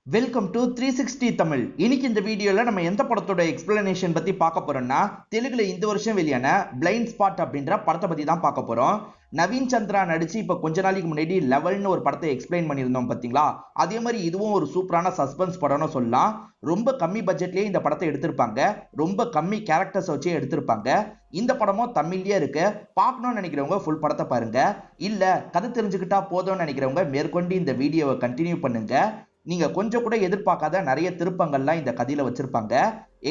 Welcome to 360 Tamil. இன்னைக்கு இந்த வீடியோல நம்ம எந்த படத்தோட எக்ஸ்பிளனேஷன் பத்தி பார்க்க போறோம்னா, தெலுங்குல இந்த வருஷம் வெளியான பிளைண்ட் ஸ்பாட் அப்படின்ற படத்தை பத்தி தான் பார்க்க போறோம். நவீன் சந்திரா நடிச்சு இப்ப கொஞ்ச நாளைக்கு முன்னாடி லெவல்னு ஒரு படத்தை எக்ஸ்பிளைன் பண்ணியிருந்தோம் பாத்தீங்களா? அதே மாதிரி இதுவும் ஒரு சூப்பரான சஸ்பென்ஸ் படம்னு சொல்லலாம். ரொம்ப கம்மி பட்ஜெட்லயே இந்த படத்தை எடுத்திருப்பாங்க. ரொம்ப கம்மி கேரக்டர்ஸ் வச்சே எடுத்திருப்பாங்க. இந்த படமும் தமிழ்லயே இருக்கு. பார்க்கணும்னு நினைக்கிறவங்க ஃபுல் படத்தை பாருங்க. இல்ல கதை தெரிஞ்சுக்கிட்டா போதும்னு நினைக்கிறவங்க மேற்கொண்டு இந்த வீடியோவை கண்டினியூ பண்ணுங்க. நீங்க கொஞ்சம் கூட எதிர்பார்க்காத நிறைய திருப்பங்கள்லாம் இந்த கதையில வச்சிருப்பாங்க.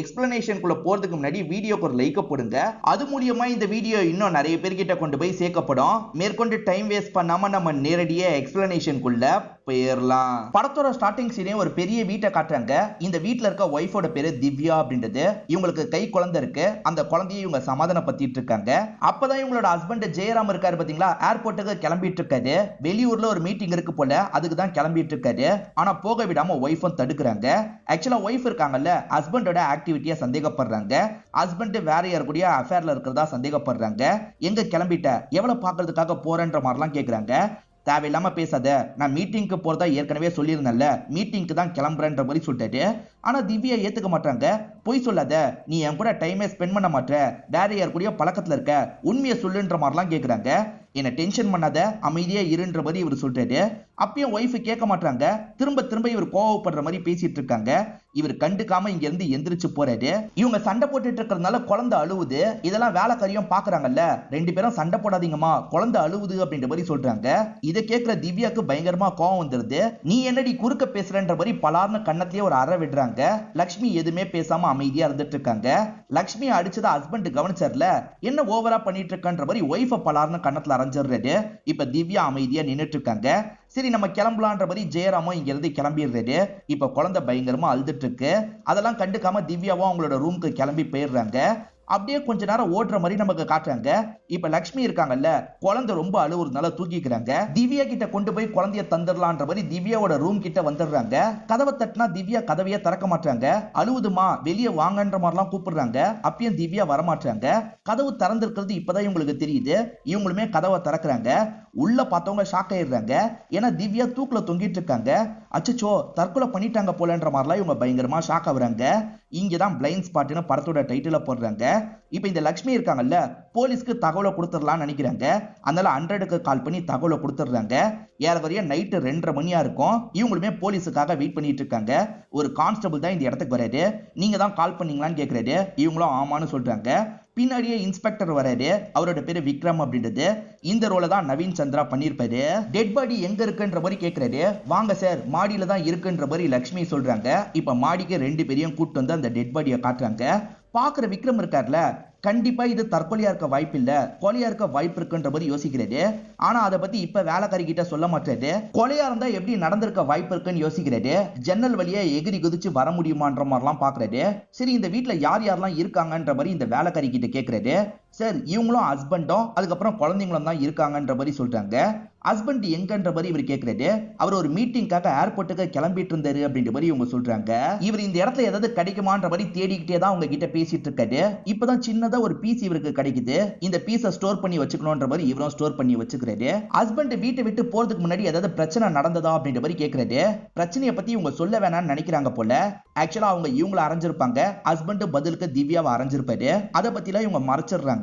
எக்ஸ்பிளனேஷனுக்குள்ள போறதுக்கு முன்னாடி வீடியோக்கு ஒரு லைக் போடுங்க. அது மூலியமா இந்த வீடியோ இன்னும் நிறைய பேர்கிட்ட கொண்டு போய் சேர்க்கப்படும். மேற்கொண்டு டைம் வேஸ்ட் பண்ணாம நம்ம நேரடியா எக்ஸ்பிளனேஷனுக்குள்ள போயிடலாம். படத்தோட ஸ்டார்டிங் சீனே ஒரு பெரிய வீட்டை காட்டுறாங்க. இந்த வீட்டுல இருக்க ஒய்ஃபோட பேரு திவ்யா அப்படின்றது. இவங்களுக்கு கை குழந்தை இருக்கு. அந்த குழந்தையை இவங்க சமாதானப்படுத்திட்டு இருக்காங்க. அப்பதான் இவங்களோட ஹஸ்பண்ட் ஜெயராம் இருக்காரு பாத்தீங்களா, ஏர்போர்ட்டுக்கு கிளம்பிட்டு இருக்காரு. வெளியூர்ல ஒரு மீட்டிங் இருக்கு போல, அதுக்கு தான் கிளம்பிட்டு இருக்காரு. ஆனா போக விடாம ஒய்ஃபும் தடுக்கிறாங்க. ஆக்சுவலா ஒய்ஃப் இருக்காங்கல்ல, ஹஸ்பண்டோட ஆக்டிவிட்டியா சந்தேகப்படுறாங்க. ஹஸ்பண்ட் வேற யார் கூடயா அஃபேர்ல இருக்கிறதா சந்தேகப்படுறாங்க. எங்க கிளம்பிட்ட, எவ்வளவு பாக்குறதுக்காக போறன்ற மாதிரிலாம் கேக்குறாங்க. தேவையில்லாம பேசாத, நான் மீட்டிங்க்கு போறதா ஏற்கனவே சொல்லியிருந்தேன்ல, மீட்டிங்க்கு தான் கிளம்புறேன்ற மாதிரி சொல்லிட்டாரு. ஆனா திவ்யா ஏத்துக்க மாட்டாங்க. போய் சொல்லாத, நீ என் கூட டைமே ஸ்பெண்ட் பண்ண மாட்டே, வேற யார் கூடயோ பழக்கத்துல இருக்க, உண்மையை சொல்லுன்ற மாதிரிலாம் கேக்குறாங்க. என்ன டென்ஷன் பண்ணாத, அமைதியா இருன்ற மாதிரி இவர் சொல்றாரு. அப்பயும் ஒய்ஃப் கேட்க மாட்டாங்க. திரும்ப திரும்ப இவர் கோவப்படுற மாதிரி பேசிட்டு இருக்காங்க. இவர் கண்டுக்காம இங்க இருந்து எந்திரிச்சு போறாரு. இவங்க சண்டை போட்டுட்டு இருக்கிறதுனால குழந்தை அழுவுது. இதெல்லாம் வேலைக்காரியும் பாக்குறாங்கல்ல, ரெண்டு பேரும் சண்டை போடாதீங்கம்மா, குழந்தை அழுவுது அப்படின்ற மாதிரி சொல்றாங்க. இதை கேட்கிற திவ்யாக்கு பயங்கரமா கோவம் வந்துருது. நீ என்னடி குறுக்க பேசுறன்ற மாதிரி பலார்னு கண்ணத்திலேயே ஒரு அறை விடுறாங்க. லக்ஷ்மி எதுவுமே பேசாம அமைதியா இருந்துட்டு இருக்காங்க. லக்ஷ்மி அடிச்சத ஹஸ்பண்ட் கவனிச்சார்ல, என்ன ஓவரா பண்ணிட்டு இருக்கன்ற மாதிரி ஒய்ஃப பலார்னு கண்ணத்துல அரைஞ்சிடுறாரு. இப்ப திவ்யா அமைதியா நின்னுட்டு இருக்காங்க. சரி நம்ம கிளம்பலான்ற மாதிரி ஜெயராமும் இங்க இருந்து கிளம்பிடுறாரு. இப்ப குழந்தை பயங்கரமா அழுதுட்டு இருக்கு. அதெல்லாம் கண்டுக்காம திவ்யாவும் அவங்களோட ரூமுக்கு கிளம்பி போயிடுறாங்க. அப்படியே கொஞ்ச நேரம் ஓடுற மாதிரி நமக்கு காட்டுறாங்க. இப்ப லக்ஷ்மி இருக்காங்கல்ல, குழந்தை ரொம்ப அழுவுறதுனால தூக்கிக்கிறாங்க. திவ்யா கிட்ட கொண்டு போய் குழந்தைய தந்துடலான்ற மாதிரி திவ்யாவோட ரூம் கிட்ட வந்துடுறாங்க. கதவை தட்டினா திவ்யா கதவையே திறக்க மாட்டாங்க. அழுவுதுமா வெளியே வாங்கன்ற மாதிரிலாம் கூப்பிடுறாங்க. அப்பயும் திவ்யா வரமாட்டாங்க. கதவு திறந்திருக்கிறது இப்பதான் இவங்களுக்கு தெரியுது. இவங்களுமே கதவை திறக்கிறாங்க. உள்ள பார்த்தவங்க ஷாக் ஆயிடுறாங்க. ஏன்னா திவ்யா தூக்குல தொங்கிட்டு இருக்காங்க. அச்சச்சோ தற்கொலை பண்ணிட்டாங்க போலன்ற மாதிரிலாம் இவங்க பயங்கரமா ஷாக் ஆகுறாங்க. இங்கதான் பிளைண்ட் ஸ்பாட்னு படத்தோட டைட்டில போடுறாங்க. இப்ப இந்த லக்ஷ்மி இருக்காங்கல்ல, போலீஸ்க்கு தகவலை கொடுத்துடலாம்னு நினைக்கிறாங்க. அதனால 100க்கு கால் பண்ணி தகவலை கொடுத்துடுறாங்க. ஏறவரைய நைட்டு 2:30 மணியா இருக்கும். இவங்களுமே போலீஸுக்காக வெயிட் பண்ணிட்டு இருக்காங்க. ஒரு கான்ஸ்டபிள் தான் இந்த இடத்துக்கு வராரு. நீங்க தான் கால் பண்ணீங்களான்னு கேட்கிறாரு. இவங்களும் ஆமான்னு சொல்றாங்க. பின்னாடியே இன்ஸ்பெக்டர் வராரு. அவரோட பேரு விக்ரம் அப்படின்றது. இந்த ரோல தான் நவீன் சந்திரா பண்ணிருப்பாரு. டெட் பாடி எங்க இருக்குன்ற மாதிரி கேட்கிறாரு. வாங்க சார், மாடியில தான் இருக்குன்ற மாதிரி லக்ஷ்மி சொல்றாங்க. இப்ப மாடிக்கு 2 பேரையும் கூட்டு வந்து அந்த டெட் பாடியை காட்டுறாங்க. பாக்குற விக்ரம் இருக்காருல, கண்டிப்பா இது தற்கொலையா இருக்க வாய்ப்பு இல்ல, கொலையா இருக்க வாய்ப்பு இருக்குன்ற மாதிரி யோசிக்கிறாரு. ஆனா அதை பத்தி இப்ப வேலைக்காரி கிட்ட சொல்ல மாட்டாரு. கொலையா இருந்தா எப்படி நடந்திருக்க வாய்ப்பு இருக்குன்னு யோசிக்கிறாரு. ஜன்னல் வழியா எகிரி குதிச்சு வர முடியுமான்ற மாதிரிலாம் பாக்குறாரு. சரி இந்த வீட்டுல யார் யாரெல்லாம் இருக்காங்கன்ற மாதிரி இந்த வேலைக்காரி கிட்ட கேட்கிறாரு. சார் இவங்களும் ஹஸ்பண்டும் அதுக்கப்புறம் குழந்தைங்களும் தான் இருக்காங்கன்ற மாதிரி சொல்றாங்க. ஹஸ்பண்ட் எங்கன்ற மாதிரி இவர் கேட்கிறாரு. அவர் ஒரு மீட்டிங்காக ஏர்போர்ட்டுக்கு கிளம்பிட்டு இருந்தாரு அப்படின்ற மாதிரி இவங்க சொல்றாங்க. இவர் இந்த இடத்துல ஏதாவது கிடைக்குமான்ற மாதிரி தேடிக்கிட்டே தான் அவங்க கிட்ட பேசிட்டு இருக்காரு. இப்பதான் சின்னதா ஒரு பீஸ் இவருக்கு கிடைக்குது. இந்த பீஸை ஸ்டோர் பண்ணி வச்சுக்கணும்ன்ற மாதிரி இவரும் ஸ்டோர் பண்ணி வச்சுக்கிறாரு. ஹஸ்பண்ட் வீட்டை விட்டு போறதுக்கு முன்னாடி ஏதாவது பிரச்சனை நடந்ததா அப்படின்ற மாதிரி கேட்கிறாரு. பிரச்சனையை பத்தி இவங்க சொல்ல வேணாம்னு நினைக்கிறாங்க போல. ஆக்சுவலா அவங்க இவங்களை அரைஞ்சிருப்பாங்க. ஹஸ்பண்ட் பதிலுக்கு திவ்யாவை அரைஞ்சிருப்பாரு. அதை பத்தி எல்லாம் இவங்க மறைச்சிடுறாங்க.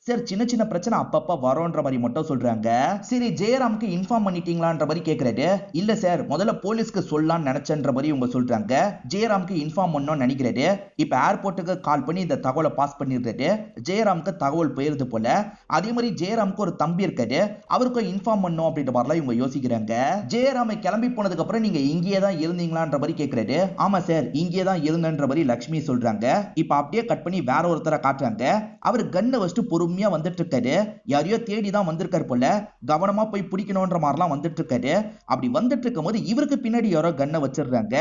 சார் சின்ன சின்ன பிரச்சனை அப்பப்ப வரோன்ற மாதிரி மட்டும் சொல்றாங்க. சரி ஜெயராமுக்கு இன்ஃபார்ம் பண்ணிட்டீங்களான்ற மாதிரி கேட்கிறாரு. இல்ல சார், முதல்ல போலீஸ்க்கு சொல்லலாம்னு நினைச்சன்ற மாதிரி இவங்க சொல்றாங்க. ஜெயராமுக்கு இன்ஃபார்ம் பண்ணணும்னு நினைக்கிறாரு. இப்ப ஏர்போர்ட்டுக்கு கால் பண்ணி இந்த தகவலை பாஸ் பண்ணிடுறாரு. ஜெயராமுக்கு தகவல் போயிருது போல. அதே மாதிரி ஜெயராமுக்கு ஒரு தம்பி இருக்காரு, அவருக்கும் இன்ஃபார்ம் பண்ணும் அப்படின்ற மாதிரிலாம் இவங்க யோசிக்கிறாங்க. ஜெயராமை கிளம்பி போனதுக்கு அப்புறம் நீங்க இங்கேயே தான் இருந்தீங்களான்ற மாதிரி கேட்கிறாரு. ஆமா சார் இங்கே தான் இருந்தன்ற மாதிரி லக்ஷ்மி சொல்றாங்க. இப்ப அப்படியே கட் பண்ணி வேற ஒருத்தரை காட்டுறாங்க. அவர் கன்னை வச்சுட்டு பொறுமையா வந்துட்டு இருக்காரு. யாரையோ தேடி தான் வந்திருக்காரு போல. கவனமா போய் பிடிக்கணும்ன்ற மாதிரிலாம் வந்துட்டு இருக்காரு. அப்படி வந்துட்டு இருக்கும் போது இவருக்கு பின்னாடி யாரோ கன்னை வச்சிடுறாங்க.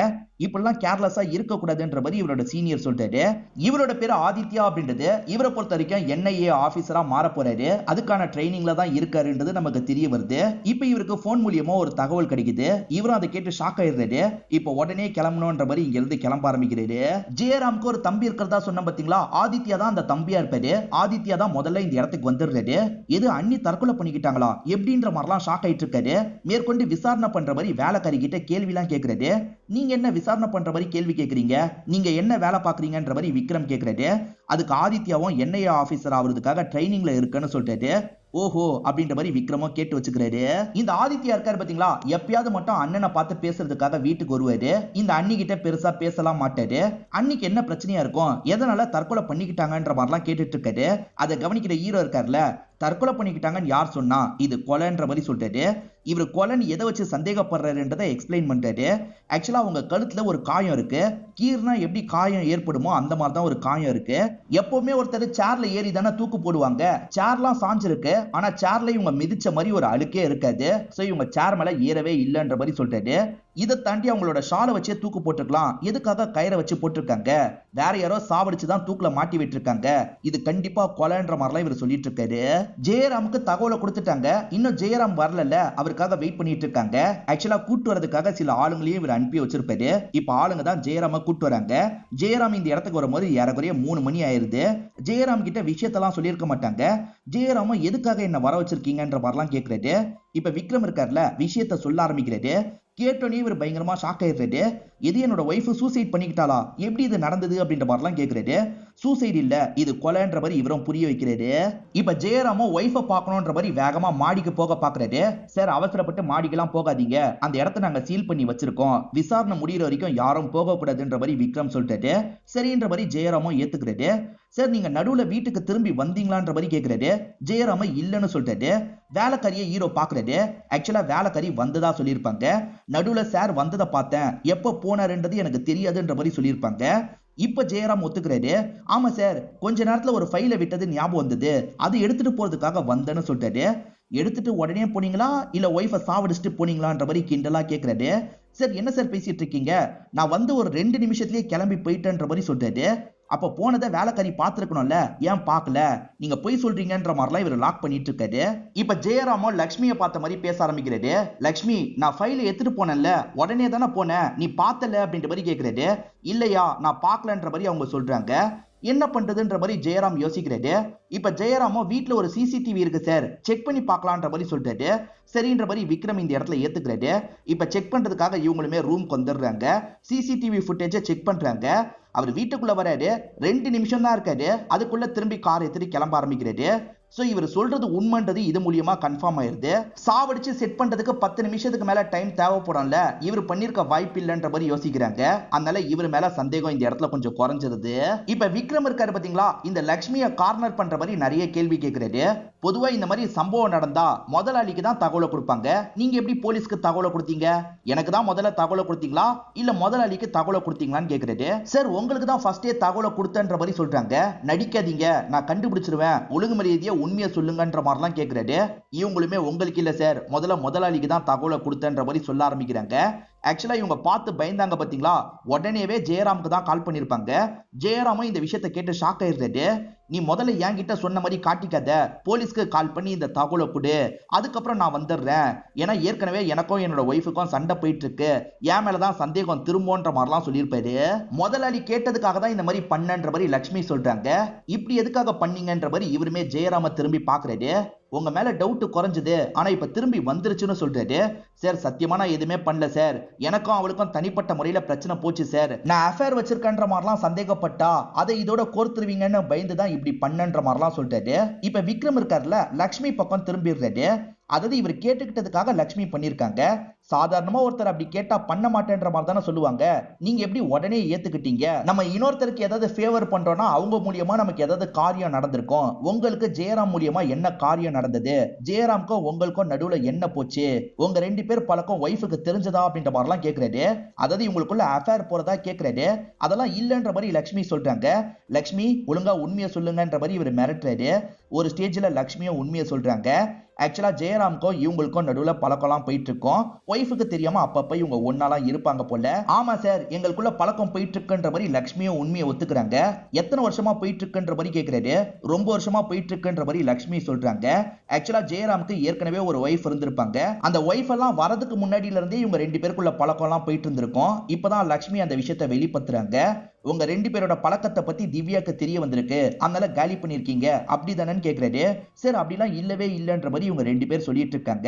இப்பெல்லாம் கேர்லெஸ்ஸா இருக்க கூடாதுன்ற மாதிரி இவரோட சீனியர் சொல்றாரு. இவரோட பேரு ஆதித்யா அப்படின்றது இவரை பொறுத்த வரைக்கும் NIA ஆபீசரா மாற போறாரு. அதுக்கான ட்ரைனிங்ல தான் இருக்காருன்றது நமக்கு தெரிய வருது. இப்ப இவருக்கு போன் மூலியமா ஒரு தகவல் கிடைக்குது. இவரும் அதை கேட்டு ஷாக் ஆயிடுறாரு. இப்ப உடனே கிளம்பணும்ன்ற மாதிரி இங்க இருந்து கிளம்ப ஆரம்பிக்கிறாரு. ஜெயராமுக்கு ஒரு தம்பி இருக்கிறதா சொன்ன பாத்தீங்களா, ஆதித்யா தான் அந்த தம்பியா இருப்பாரு. ஆதித்யா தான் முதல்ல இந்த இடத்துக்கு வந்துடுறாரு. எது அண்ணி தற்கொலை பண்ணிக்கிட்டாங்களா எப்படின்ற மாதிரிலாம் ஷாக் ஆயிட்டு இருக்காரு. மேற்கொண்டு விசாரணை பண்ற மாதிரி வேலைக்காரி கிட்ட கேள்வி எல்லாம் கேட்கிறாரு. நீங்க என்ன விசாரணை பண்ற மாதிரி கேள்வி கேட்கறீங்க, நீங்க என்ன வேலை பாக்குறீங்கன்ற மாதிரி விக்ரம் கேட்கிறாரு. அதுக்கு ஆதித்யாவும் NIA ஆபீசர் ஆவறதுக்காக ட்ரைனிங்ல இருக்குன்னு சொல்லிட்டாரு. ஓஹோ அப்படின்ற மாதிரி விக்ரமும் கேட்டு வச்சுக்கிறாரு. இந்த ஆதித்யா இருக்காரு பாத்தீங்களா, எப்பயாவது மட்டும் அண்ணனை பார்த்து பேசுறதுக்காக வீட்டுக்கு வருவாரு. இந்த அண்ணி கிட்ட பெருசா பேசலாம் மாட்டாரு. அன்னைக்கு என்ன பிரச்சனையா இருக்கும், எதனால தற்கொலை பண்ணிக்கிட்டாங்கன்ற மாதிரிலாம் கேட்டுட்டு இருக்காரு. அதை கவனிக்கிற ஹீரோ இருக்காருல்ல, தற்கொலை பண்ணிக்கிட்டாங்கன்னு யார் சொன்னா, இது கொலைன்ற மாதிரி சொல்றாரு. இவர் கொலைன்னு எதை வச்சு சந்தேகப்படுறாருன்றதை எக்ஸ்பிளைன் பண்றாரு. ஆக்சுவலா உங்க கழுத்துல ஒரு காயம் இருக்கு. கீர்னா எப்படி காயம் ஏற்படுமோ அந்த மாதிரி தான் ஒரு காயம் இருக்கு. எப்பவுமே ஒருத்தர் சேர்ல ஏறி தானே தூக்கு போடுவாங்க. சேர்லாம் சாஞ்சிருக்கு, ஆனா சேர்ல இவங்க மிதிச்ச மாதிரி ஒரு அழுக்கே இருக்காது. சோ இவங்க சேர் மேல ஏறவே இல்லைன்ற மாதிரி சொல்றாரு. இதை தாண்டி அவங்களோட ஷாலை வச்சே தூக்கு போட்டுக்கலாம். எதுக்காக கயிறை வச்சு போட்டிருக்காங்க, வேற யாரோ சாவடிச்சுதான் தூக்குல மாட்டி விட்டுருக்காங்க. இது கண்டிப்பா கொலைன்ற மாதிரிலாம் இவர் சொல்லிட்டு இருக்காரு. ஜெயராமுக்கு தகவலை கொடுத்துட்டாங்க. இன்னும் ஜெயராம் வரல, அவருக்காக வெயிட் பண்ணிட்டு இருக்காங்க. ஆக்சுவலா கூட்டு வரதுக்காக சில ஆளுங்களையும் இவர் அனுப்பி வச்சிருப்பாரு. இப்ப ஆளுங்க தான் ஜெயராம கூட்டு வராங்க. ஜெயராம் இந்த இடத்துக்கு வரும்போது ஏறக்குறைய 3 மணி ஆயிருது. ஜெயராம் கிட்ட விஷயத்தெல்லாம் சொல்லியிருக்க மாட்டாங்க. ஜெயராம எதுக்காக என்ன வர வச்சிருக்கீங்கன்ற மாதிரிலாம் கேட்கறாரு. இப்ப விக்ரம் இருக்காருல, விஷயத்த சொல்ல ஆரம்பிக்கிறாரு. கேட்டோன்னே இவர் பயங்கரமா ஷாக் ஆயிடுறாரு. இது என்னோட ஒய்ஃப் சூசைட் பண்ணிக்கிட்டாளா, எப்படி இது நடந்தது அப்படின்ற மாதிரிலாம் கேட்கிறாரு. சூசைட் இல்ல, இது கொலைன்ற மாதிரி இவரும் புரிய வைக்கிறாரு. இப்ப ஜெயராமும் ஒய்ஃபை பார்க்கணுன்ற மாதிரி வேகமா மாடிக்கு போக பாக்குறாரு. சார் அவசரப்பட்டு மாடிக்கெல்லாம் போகாதீங்க, அந்த இடத்த நாங்க சீல் பண்ணி வச்சிருக்கோம், விசாரணை முடிகிற வரைக்கும் யாரும் போக கூடாதுன்ற மாதிரி விக்ரம் சொல்லிட்டாரு. சரின்ற மாதிரி ஜெயராமும் ஏத்துக்கிறாரு. சார் நீங்க நடுவுல வீட்டுக்கு திரும்பி வந்தீங்களான்ற மாதிரி கேட்கிறாரு. ஜெயராம இல்லன்னு சொல்லிட்டாரு. வேலைக்காரியை ஹீரோ பாக்குறாரு. ஆக்சுவலா வேலைக்காரி வந்ததா சொல்லியிருப்பாங்க. நடுவுல சார் வந்ததை பார்த்தேன், எப்ப போனாருன்றது எனக்கு தெரியாதுன்ற மாதிரி சொல்லியிருப்பாங்க. இப்ப ஜெயராம் ஒத்துக்கிறாரு. ஆமா சார், கொஞ்ச நேரத்துல ஒரு ஃபைலை விட்டது ஞாபகம் வந்தது, அது எடுத்துட்டு போறதுக்காக வந்தேன்னு சொல்லிட்டாரு. எடுத்துட்டு உடனே போனீங்களா இல்ல ஒய்ஃபை சாவடிச்சுட்டு போனீங்களான்ற மாதிரி கிண்டலா கேட்கிறாரு. சார் என்ன சார் பேசிட்டு இருக்கீங்க, நான் வந்து ஒரு 2 நிமிஷத்துலயே கிளம்பி போயிட்டேன்ற மாதிரி சொல்றாரு. அப்ப போனதை வேலைக்காரி பார்த்திருக்கணும்ல, ஏன் பார்க்கல, நீங்க போய் சொல்றீங்கன்ற மாதிரிலாம் இவர் லாக் பண்ணிட்டு இருக்காரு. இப்ப ஜெயராமோ லக்ஷ்மியை பார்த்த மாதிரி பேச ஆரம்பிக்கிறாரு. லக்ஷ்மி, நான் ஃபைலை எடுத்துட்டு போனேன்ல, உடனே தானே போனேன், நீ பார்த்தல அப்படின்ற மாதிரி கேட்கிறாரு. இல்லையா, நான் பார்க்கலன்ற மாதிரி அவங்க சொல்றாங்க. என்ன பண்றதுன்ற மாதிரி ஜெயராம் யோசிக்கிறாரு. இப்ப ஜெயராமோ வீட்டுல ஒரு சிசிடிவி இருக்கு சார், செக் பண்ணி பார்க்கலான்ற மாதிரி சொல்றாரு. சரின்ற மாதிரி விக்ரம் இந்த இடத்துல ஏத்துக்கிறாரு. இப்ப செக் பண்றதுக்காக இவங்களுமே ரூம்க்கு வந்துடுறாங்க. சிசிடிவி ஃபுட்டேஜை செக் பண்றாங்க. அவர் வீட்டுக்குள்ள வராரு. 2 நிமிஷம் தான் இருக்காரு, அதுக்குள்ள திரும்பி கார் எடுத்துட்டு கிளம்ப ஆரம்பிக்கிறாரு. சோ இவர் சொல்றது உண்மைன்றது இது மூலியமா கன்ஃபார்ம் ஆயிருது. சாவடிச்சு செட் பண்றதுக்கு 10 நிமிஷத்துக்கு மேல டைம் தேவைப்படும்ல, இவர் பண்ணிருக்க வாய்ப்பு இல்லைன்ற மாதிரி யோசிக்கிறாங்க. அதனால இவர் மேல சந்தேகம் இந்த இடத்துல கொஞ்சம் குறைஞ்சிருது. இப்ப விக்ரம் இருக்காரு பாத்தீங்களா, இந்த லக்ஷ்மியை கார்னர் பண்ற மாதிரி நிறைய கேள்வி கேட்கிறாரு. பொதுவா இந்த மாதிரி சம்பவம் நடந்தா முதலாளிக்கு தான் தகவலை கொடுப்பாங்க, நீங்க எப்படி போலீஸ்க்கு தகவலை கொடுத்தீங்க, எனக்கு தான் முதல்ல தகவலை கொடுத்தீங்களா இல்ல முதலாளிக்கு தகவலை கொடுத்தீங்களான்னு கேட்கிறாரு. சார் உங்களுக்கு தான் ஃபர்ஸ்டே தகவலை கொடுத்தன்ற மாதிரி சொல்றாங்க. நடிக்காதீங்க, நான் கண்டுபிடிச்சிருவேன், ஒழுங்கு மரியாதையா உண்மையை சொல்லுங்கன்ற மாதிரிலாம் கேட்கிறாரு. இவங்களுமே உங்களுக்கு இல்ல சார், முதல்ல முதலாளிக்கு தான் தகவலை கொடுத்தன்ற மாதிரி சொல்ல ஆரம்பிக்கிறாங்க. ஆக்சுவலா இவங்க பார்த்து பயந்தாங்க பாத்தீங்களா, உடனேவே ஜெயராமுக்கு தான் கால் பண்ணிருப்பாங்க. ஜெயராமும் இந்த விஷயத்தை கேட்டு ஷாக் ஆயிடுறாரு. நீ முதல்ல என்கிட்ட சொன்ன மாதிரி காட்டிக்காத, போலீஸ்க்கு கால் பண்ணி இந்த தகவலை கொடு, அதுக்கப்புறம் நான் வந்துடுறேன், ஏன்னா ஏற்கனவே எனக்கும் என்னோட ஒய்ஃபுக்கும் சண்டை போயிட்டு இருக்கு, என் மேலதான் சந்தேகம் திரும்பன்ற மாதிரிலாம் சொல்லியிருப்பாரு. முதலாளி கேட்டதுக்காக தான் இந்த மாதிரி பண்ணன்ற மாதிரி லட்சுமி சொல்றாங்க. இப்படி எதுக்காக பண்ணீங்கன்ற மாதிரி இவருமே ஜெயராம திரும்பி பாக்குறாரு. உங்க மேல டவுட் குறைஞ்சது, ஆனா இப்ப திரும்பி வந்துருச்சுன்னு சொல்றாரு. சார் சத்தியமா நான் எதுவுமே பண்ணல சார், எனக்கும் அவளுக்கும் தனிப்பட்ட முறையில பிரச்சனை போச்சு சார், நான் அஃபேர் வச்சிருக்கேன்ற மாதிரிலாம் சந்தேகப்பட்டா அதை இதோட கோர்த்துருவீங்கன்னு பயந்துதான் இப்படி பண்ணன்ற மாதிரிலாம் சொல்றாரு. இப்ப விக்ரம் இருக்காருல, லக்ஷ்மி பக்கம் திரும்பிடுறாரு. அதாவது இவர் கேட்டுக்கிட்டதுக்காக லக்ஷ்மி பண்ணிருக்காங்க. சாதாரணமா ஒருத்தர் அப்படி கேட்டா பண்ண மாட்டேன்ற மாதிரி தானே சொல்லுவாங்க, நீங்க எப்படி உடனே ஏத்துக்கிட்டீங்க, நம்ம இன்னொருத்தருக்கு ஏதாவது ஃபேவர் பண்றோம்னா அவங்க மூலியமா நமக்கு ஏதாவது காரியம் நடந்திருக்கும், உங்களுக்கு ஜெயராம் மூலியமா என்ன காரியம் நடந்தது, ஜெயராம்க்கும் உங்களுக்கும் நடுவுல என்ன போச்சு, உங்க 2 பேர் பழக்கம் ஒய்ஃபுக்கு தெரிஞ்சதா அப்படின்ற மாதிரிலாம் கேட்கிறாரு. அதாவது இவங்களுக்குள்ள அஃபேர் போறதா கேட்கிறாரு. அதெல்லாம் இல்லன்ற மாதிரி லக்ஷ்மி சொல்றாங்க. லக்ஷ்மி ஒழுங்கா உண்மையை சொல்லுங்கன்ற மாதிரி இவர் மிரட்டுறாரு. ஒரு ஸ்டேஜ்ல லக்ஷ்மியும் உண்மையை சொல்றாங்க. ஆக்சுவலா ஜெயராமுக்கும் இவங்களுக்கும் நடுவுல பழக்கம்லாம் போயிட்டு இருக்கும். ஒய்ஃபுக்கு தெரியாம அப்பப்ப இவங்க ஒன்னாலாம் இருப்பாங்க போல. ஆமா சார், எங்களுக்குள்ள பழக்கம் போயிட்டு இருக்குன்ற மாதிரி லட்சுமியும் உண்மையை ஒத்துக்கிறாங்க. எத்தனை வருஷமா போயிட்டு இருக்குன்ற மாதிரி கேக்குறாரு. ரொம்ப வருஷமா போயிட்டு இருக்குன்ற மாதிரி லட்சுமி சொல்றாங்க. ஆக்சுவலா ஜெயராமுக்கு ஏற்கனவே ஒரு ஒய்ஃப் இருந்திருப்பாங்க. அந்த ஒய்ஃப் எல்லாம் வரதுக்கு முன்னாடியில இருந்தே இவங்க ரெண்டு பேருக்குள்ள பழக்கம் எல்லாம் போயிட்டு இருந்திருக்கும். இப்பதான் லட்சுமி அந்த விஷயத்தை வெளிப்படுத்துறாங்க. உங்க ரெண்டு பேரோட பழக்கத்தை பத்தி திவ்யாக்கு தெரிய வந்திருக்கு, அதனால காலி பண்ணிருக்கீங்க அப்படிதானு கேக்குறாரு. சரி, அப்படிலாம் இல்லவே இல்லைன்ற மாதிரி இவங்க ரெண்டு பேர் சொல்லிட்டு இருக்காங்க.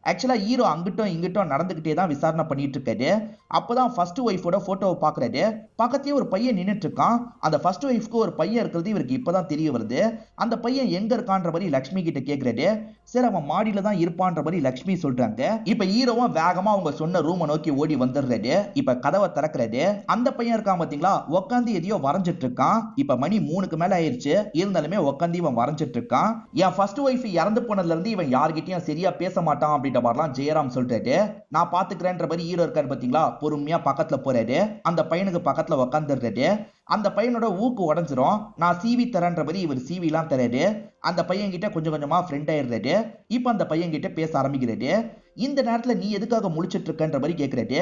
ஆக்சுவலா ஹீரோ அங்கிட்டும் இங்கிட்டும் நடந்துகிட்டே தான் விசாரணை பண்ணிட்டு இருக்காரு. அப்பதான் ஃபர்ஸ்ட் ஒய்ஃபோட போட்டோவை பாக்குறாரு. பக்கத்தையே ஒரு பையன் நின்னுட்டு இருக்கான். அந்த ஃபர்ஸ்ட் ஒய்ஃப்க்கு ஒரு பையன் இருக்கிறது இவருக்கு இப்பதான் தெரிய வருது. அந்த பையன் எங்க இருக்கான்ற மாதிரி லட்சுமி கிட்ட கேக்குறாரு. சரி, அவன் மாடியில தான் இருப்பான்ற மாதிரி லட்சுமி சொல்றாங்க. இப்ப ஹீரோவும் வேகமா அவங்க சொன்ன ரூமை நோக்கி ஓடி வந்துடுறாரு. இப்ப கதவை திறக்கிறாரு. அந்த பையன் இருக்கான் பாத்தீங்களா, உட்காந்து எதையோ வரைஞ்சிட்டு இருக்கான். இப்ப மணி 3க்கு மேல ஆயிருச்சு. இருந்தாலுமே உட்காந்து இவன் வரைஞ்சிட்டு இருக்கான். என் ஃபர்ஸ்ட் ஒய்ஃப் இறந்து போனதுல இருந்து இவன் யார்கிட்டயும் சரியா பேச மாட்டான் அப்படின்ற மாதிரிலாம் ஜெயராம் சொல்றாரு. நான் பாத்துக்கிறேன்ற மாதிரி ஹீரோ இருக்காரு பாத்தீங்களா, பொறுமையா பக்கத்துல போறாரு. அந்த பையனுக்கு பக்கத்துல உட்காந்துடுறாரு. அந்த பையனோட ஊக்கு உடஞ்சிரும். நான் சீவி தரேன்ற மாதிரி இவர் சீவி எல்லாம் தராரு. அந்த பையன் கிட்ட கொஞ்சம் கொஞ்சமா ஃப்ரெண்ட் ஆயிடுறாரு. இப்ப அந்த பையன் கிட்ட பேச ஆரம்பிக்கிறாரு. இந்த நேரத்துல நீ எதுக்காக முழிச்சிட்டு இருக்கன்ற மாதிரி கேக்குறாரு.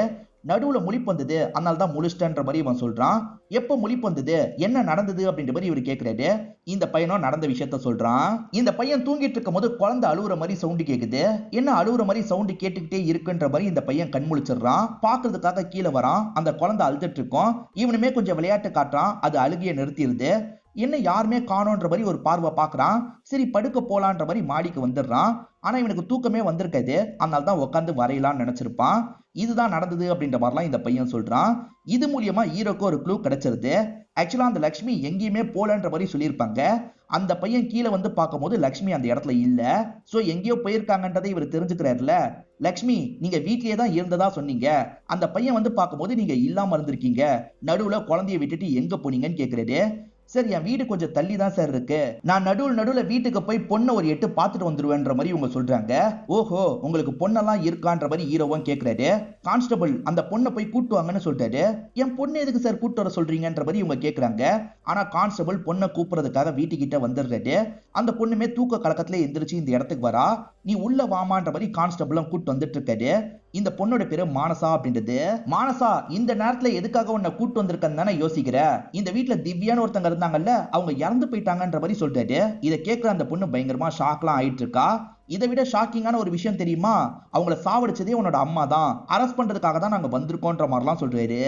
நடுவுல முழிப்பு வந்தது, அதனால தான் முழிச்சிட்டன்ற மாதிரி இவன் சொல்றான். எப்ப முழிப்பு வந்தது, என்ன நடந்தது அப்படின்ற மாதிரி இவர் கேக்குறாரு. இந்த பையனும் நடந்த விஷயத்த சொல்றான். இந்த பையன் தூங்கிட்டு இருக்கும் போது குழந்தை அழுவுற மாதிரி சவுண்ட் கேக்குது. என்ன அழுவுற மாதிரி சவுண்ட் கேட்டுக்கிட்டே இருக்குன்ற மாதிரி இந்த பையன் கண் முழிச்சிடுறான். பாக்குறதுக்காக கீழே வரான். அந்த குழந்தை அழுதுட்டு இருக்கும். இவனுமே கொஞ்சம் விளையாட்டு காட்டுறான். அது அழுகிய நிறுத்திடுது. என்ன யாருமே காணோன்ற மாதிரி ஒரு பார்வை பாக்குறான். சரி, படுக்க போலான்ற மாதிரி மாடிக்கு வந்துடுறான். ஆனா இவனுக்கு தூக்கமே வந்திருக்காது. அதனால தான் உட்காந்து வரையலாம்னு நினைச்சிருப்பான். இதுதான் நடந்தது அப்படின்ற மாதிரிலாம் இந்த பையன் சொல்றான். இது மூலியமா ஹீரோக்கு ஒரு க்ளூ கிடைச்சிருது. ஆக்சுவலா அந்த லட்சுமி எங்கேயுமே போலன்ற மாதிரி சொல்லியிருப்பாங்க. அந்த பையன் கீழே வந்து பார்க்கும்போது லட்சுமி அந்த இடத்துல இல்ல. சோ எங்கேயோ போயிருக்காங்கன்றதை இவர் தெரிஞ்சுக்கிறாருல. லட்சுமி, நீங்க வீட்லயே தான் இருந்ததா சொன்னீங்க. அந்த பையன் வந்து பார்க்கும்போது நீங்க இல்லாம இருந்திருக்கீங்க. நடுவுல குழந்தைய விட்டுட்டு எங்க போனீங்கன்னு கேக்குறாரு. சரி, என் வீடு கொஞ்சம் தள்ளி தான் சார் இருக்கு. நான் நடுவுல வீட்டுக்கு போய் பொண்ணை ஒரு எட்டு பார்த்துட்டு வந்துருவேன்ற மாதிரி இவங்க சொல்றாங்க. ஓஹோ, உங்களுக்கு பொண்ணெல்லாம் இருக்கான்ற மாதிரி ஹீரோவும் கேக்குறாரு. கான்ஸ்டபிள், அந்த பொண்ணை போய் கூட்டு வாங்கன்னு சொல்றாரு. என் பொண்ணு எதுக்கு சார் கூட்டு வர சொல்றீங்கன்ற மாதிரி இவங்க கேக்குறாங்க. ஆனா கான்ஸ்டபிள் பொண்ணை கூப்பிடுறதுக்காக வீட்டுக்கிட்ட வந்துடுறாரு. அந்த பொண்ணுமே தூக்க கலக்கத்துல எந்திரிச்சு இந்த இடத்துக்கு வரா. நீ உள்ள வாமான்ற மாதிரி கான்ஸ்டபிளும் கூட்டு வந்துட்டு இருக்காரு. இந்த பொண்ணோட பேரு மானசா அப்படின்றது. மானசா, இந்த நேரத்துல எதுக்காக உன்னை கூட்டு வந்திருக்கன்னு தானே யோசிக்கிற. இந்த வீட்டுல திவ்யான்னு ஒருத்தங்க இருந்தாங்கல்ல, அவங்க இறந்து போயிட்டாங்கன்ற மாதிரி சொல்றாரு. இதை கேட்கிற அந்த பொண்ணு பயங்கரமா ஷாக்லாம் ஆயிட்டு இருக்கா. இதை விட ஷாக்கிங்கான ஒரு விஷயம் தெரியுமா, அவங்கள சாவடிச்சதே உன்னோட அம்மா தான். அரெஸ்ட் பண்றதுக்காக தான் நாங்க வந்திருக்கோன்ற மாதிரிலாம் சொல்றாரு.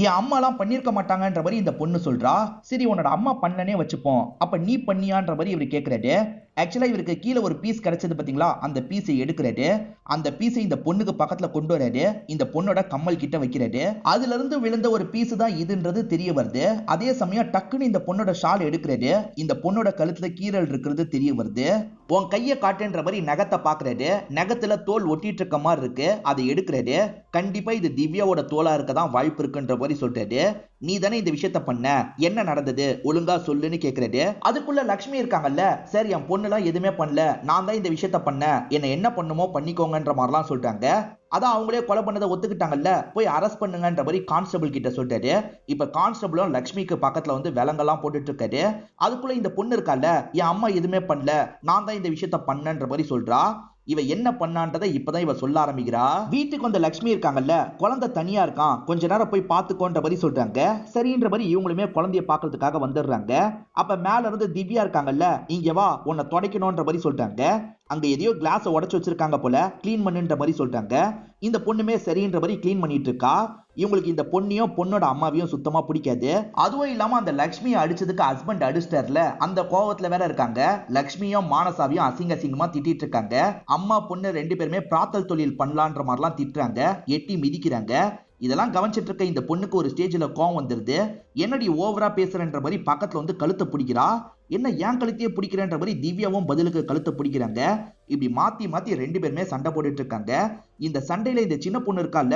என் அம்மா எல்லாம் பண்ணிருக்க மாட்டாங்கன்ற மாதிரி இந்த பொண்ணு சொல்றா. சரி, உன்னோட அம்மா பண்ணனே வச்சுப்போம், அப்ப நீ பண்ணியான்ற மாதிரி இவர் கேக்குறாரு. ஆக்சுவலா இவருக்கு கீழே ஒரு பீஸ் கிடைச்சது பாத்தீங்களா, அந்த பீஸை எடுக்கிறாரு. அந்த பீஸை இந்த பொண்ணுக்கு பக்கத்துல கொண்டு வராரு. இந்த பொண்ணோட கம்மல் கிட்ட வைக்கிறாரு. அதுல இருந்து விழுந்த ஒரு பீஸ் தான் இதுன்றது தெரிய வருது. அதே சமயம் டக்குன்னு இந்த பொண்ணோட ஷால் எடுக்கிறாரு. இந்த பொண்ணோட கழுத்துல கீரல் இருக்கிறது தெரிய வருது. உன் கையை காட்டுன்ற மாதிரி நகத்தை பாக்குறாரு. நகத்துல தோல் ஒட்டிட்டு இருக்க மாதிரி இருக்கு. அதை எடுக்கிறாரு. கண்டிப்பா இது திவ்யாவோட தோலா இருக்கதான் வாய்ப்பு இருக்குன்ற மாதிரி சொல்றாரு. நீ தானே இந்த விஷயத்த பண்ண, என்ன நடந்தது ஒழுங்கா சொல்லுன்னு கேக்குறாரு. அதுக்குள்ள லட்சுமி இருக்காங்கல்ல, சரி என் பொண்ணுலாம் எதுவுமே பண்ணல, நான் தான் இந்த விஷயத்த பண்ண, என்ன என்ன பண்ணுமோ பண்ணிக்கோங்கன்ற மாதிரிலாம் சொல்றாங்க. அதான் அவங்களே கொலை பண்ணதை ஒத்துக்கிட்டாங்கல்ல, போய் அரெஸ்ட் பண்ணுங்கன்ற மாதிரி கான்ஸ்டபிள் கிட்ட சொல்றாரு. இப்ப கான்ஸ்டபிளும் லட்சுமிக்கு பக்கத்துல வந்து விலங்கெல்லாம் போட்டுட்டு இருக்காரு. அதுக்குள்ள இந்த பொண்ணு இருக்கால, என் அம்மா எதுவுமே பண்ணல, நான் தான் இந்த விஷயத்த பண்ணன்ற மாதிரி சொல்றா. இவ என்ன பண்ணான்றதை இப்பதான் இவ சொல்ல ஆரம்பிக்கிறா. வீட்டுக்கு வந்த லட்சுமி இருக்காங்கல்ல, குழந்தை தனியா இருக்கான், கொஞ்ச நேரம் போய் பாத்துக்கோன்ற மாதிரி சொல்றாங்க. சரின்ற மாதிரி இவங்களுமே குழந்தைய பாக்குறதுக்காக வந்துடுறாங்க. அப்ப மேல இருந்து திவ்யா இருக்காங்கல்ல, இங்க வா உன்னை துடைக்கணும்ன்ற மாதிரி சொல்றாங்க. அங்க எதையோ கிளாஸ் உடைச்சு வச்சிருக்காங்க போல, கிளீன் பண்ணுன்ற மாதிரி சொல்றாங்க. இந்த பொண்ணுமே சரின்ற மாதிரி கிளீன் பண்ணிட்டு இருக்கா. இவங்களுக்கு இந்த பொண்ணையும் பொண்ணோட அம்மாவையும் சுத்தமா பிடிக்காது. அதுவும் இல்லாம அந்த லட்சுமியை அடிச்சதுக்கு ஹஸ்பண்ட் அடிச்சிட்டார்ல, அந்த கோவத்துல வேற இருக்காங்க. லட்சுமியும் மானசாவையும் அசிங்க அசிங்கமா திட்டிட்டு இருக்காங்க. அம்மா பொண்ணு ரெண்டு பேருமே பிராத்தல் தொழில் பண்ணலான்ற மாதிரிலாம் திட்டுறாங்க, எட்டி மிதிக்கிறாங்க. இதெல்லாம் கவனிச்சிட்டு இருக்க இந்த பொண்ணுக்கு ஒரு ஸ்டேஜ்ல கோவம் வந்துருது. என்னடி ஓவரா பேசுறன்ற மாதிரி பக்கத்துல வந்து கழுத்தை பிடிக்கிறா. என்ன ஏன் கழுத்தையே பிடிக்கிறன்ற மாதிரி திவ்யாவும் பதிலுக்கு கழுத்தை பிடிக்கிறாங்க. இப்படி மாத்தி மாத்தி ரெண்டு பேருமே சண்டை போட்டுட்டு இருக்காங்க. இந்த சண்டையில இந்த சின்ன பொண்ணு இருக்கால,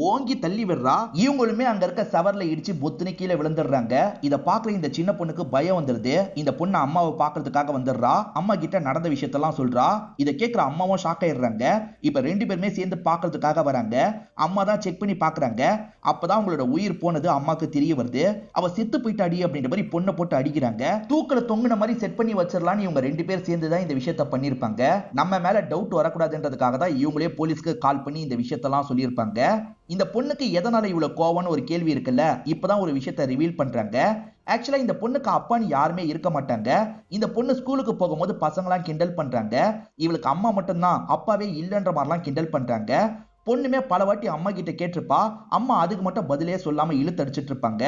ஓங்கி தள்ளி விடுறா. இவங்களுமே அங்க இருக்க சவர்ல இடிச்சு பொத்துன்னு கீழே விழுந்துடுறாங்க. இத பாக்குற இந்த சின்ன பொண்ணுக்கு பயம் வந்துருது. இந்த பொண்ணு அம்மாவை பாக்குறதுக்காக வந்துடுறா. அம்மா கிட்ட நடந்த விஷயத்தெல்லாம் சொல்றா. இதை கேட்கிற அம்மாவும் ஷாக் ஆயிடுறாங்க. இப்ப ரெண்டு பேருமே சேர்ந்து பாக்குறதுக்காக வராங்க. அம்மா தான் செக் பண்ணி பாக்குறாங்க. அப்பதான் அவங்களோட உயிர் போனது அம்மாக்கு தெரிய வருது. அவ செத்து போயிட்டாடி அப்படின்ற மாதிரி பொண்ணை போட்டு அடிக்கிறாங்க. தூக்கல தொங்குன மாதிரி செட் பண்ணி வச்சிடலான்னு இவங்க ரெண்டு பேர் சேர்ந்து தான் இந்த விஷயத்த பண்ணிருப்பாங்க. நம்ம மேல டவுட் வரக்கூடாதுன்றதுக்காக தான் இவங்களே போலீஸ்க்கு கால் பண்ணி இந்த விஷயத்தெல்லாம் சொல்லியிருப்பாங்க. இந்த பொண்ணுக்கு எதனால இவ்வளவு கோவம்னு ஒரு கேள்வி இருக்குல்ல, இப்பதான் ஒரு விஷயத்த ரிவீல் பண்றாங்க. ஆக்சுவலா இந்த பொண்ணுக்கு அப்பான்னு யாருமே இருக்க மாட்டாங்க. இந்த பொண்ணு ஸ்கூலுக்கு போகும்போது பசங்களாம் கிண்டல் பண்றாங்க. இவளுக்கு அம்மா மட்டும்தான், அப்பாவே இல்லைன்ற மாதிரிலாம் கிண்டல் பண்றாங்க. பொண்ணுமே பல வாட்டி அம்மா கிட்ட கேட்டிருப்பா. அம்மா அதுக்கு மட்டும் பதிலே சொல்லாம இழுத்தடிச்சிட்டு இருப்பாங்க.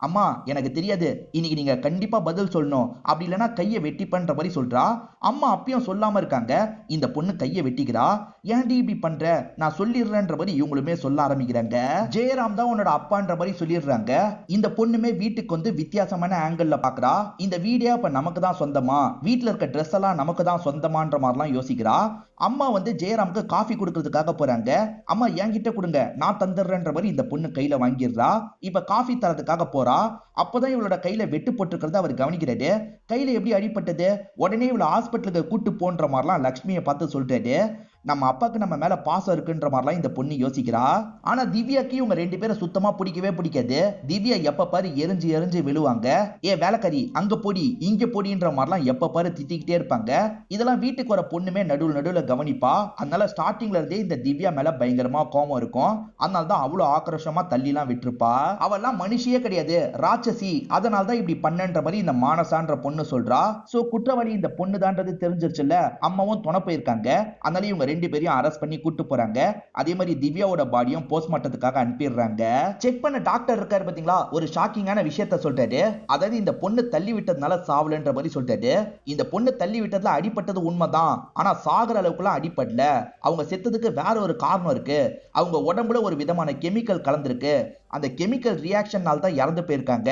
அம்மா எனக்கு தெரியாது, இன்னைக்கு நீங்க கண்டிப்பா பதில் சொல்லணும், அப்படி இல்லைன்னா கையை வெட்டிப்பன்ற மாதிரி சொல்றா. அம்மா அப்பயும் சொல்லாம இருக்காங்க. இந்த பொண்ணு கையை வெட்டிக்கிறா. ஏன்டி இப்படி பண்ற, நான் சொல்லிடுறேன்ற மாதிரி இவங்களுமே சொல்ல ஆரம்பிக்கிறாங்க. ஜெயராம் தான் உன்னோட அப்பான்ற மாதிரி சொல்லிடுறாங்க. இந்த பொண்ணுமே வீட்டுக்கு வந்து வித்தியாசமான ஆங்கிள் பாக்குறா. இந்த வீடியோ இப்ப நமக்கு தான் சொந்தமா, வீட்டுல இருக்க ட்ரெஸ் எல்லாம் நமக்கு தான் சொந்தமான்ற மாதிரிலாம் யோசிக்கிறா. அம்மா வந்து ஜெயராமுக்கு காஃபி கொடுக்கறதுக்காக போறாங்க. அம்மா என்கிட்ட கொடுங்க, நான் தந்துடுறேன்ற மாதிரி இந்த பொண்ணு கையில வாங்கிடுறா. இப்ப காஃபி தரதுக்காக போறா. அப்பதான் இவளோட கையில வெட்டு போட்டிருக்கிறத அவர் கவனிக்கிறாரு. கையில எப்படி அடிபட்டது, உடனே இவளை ஹாஸ்பிட்டலுக்கு கூட்டு போன்ற மாதிரிலாம் லக்ஷ்மியை பார்த்து சொல்றாரு. நம்ம அப்பாக்கு நம்ம மேல பாசம் இருக்குன்ற மாதிரிலாம் இந்த பொண்ணு யோசிக்கிறா. ஆனா திவ்யாக்கு இவங்க ரெண்டு பேரும் சுத்தமா பிடிக்கவே பிடிக்காது. திவ்யா எப்ப பாரு எரிஞ்சு எரிஞ்சு விழுவாங்க. ஏ வேலைக்காரி, அங்க போடி இங்க போடின்ற மாதிரிலாம் எப்ப பாரு திட்டிக்கிட்டே இருப்பாங்க. இதெல்லாம் வீட்டுக்கு வர பொண்ணுமே நடுவுல கவனிப்பா. அதனால ஸ்டார்டிங்ல இருந்தே இந்த திவ்யா மேல பயங்கரமா கோபம் இருக்கும். அதனாலதான் அவ்வளவு ஆக்ரோஷமா தள்ளிலாம் விட்டுருப்பா. அவெல்லாம் மனுஷியே கிடையாது, ராட்சசி, அதனால்தான் இப்படி பண்ணன்ற மாதிரி இந்த மானசான்ற பொண்ணு சொல்றா. சோ குற்றவாளி இந்த பொண்ணு தான்றது தெரிஞ்சிருச்சுல்ல, அம்மாவும் துணை போயிருக்காங்க. அதனால இவங்க ரெண்டு பேரையும் அரெஸ்ட் பண்ணி கூட்டு போறாங்க. அதே மாதிரி திவ்யாவோட பாடியும் போஸ்ட்மார்ட்டத்துக்காக அனுப்பிடுறாங்க. செக் பண்ண டாக்டர் இருக்காரு பாத்தீங்களா, ஒரு ஷாக்கிங்கான விஷயத்த சொல்றாரு. அதாவது இந்த பொண்ணு தள்ளி விட்டதுனால சாவலன்ற மாதிரி சொல்றாரு. இந்த பொண்ணு தள்ளி விட்டதுல அடிபட்டது உண்மைதான், ஆனா சாகர அளவுக்குலாம் அடிபடல. அவங்க செத்ததுக்கு வேற ஒரு காரணம் இருக்கு. அவங்க உடம்புல ஒரு விதமான கெமிக்கல் கலந்திருக்கு. அந்த கெமிக்கல் ரியாக்ஷனால தான் இறந்து போயிருக்காங்க.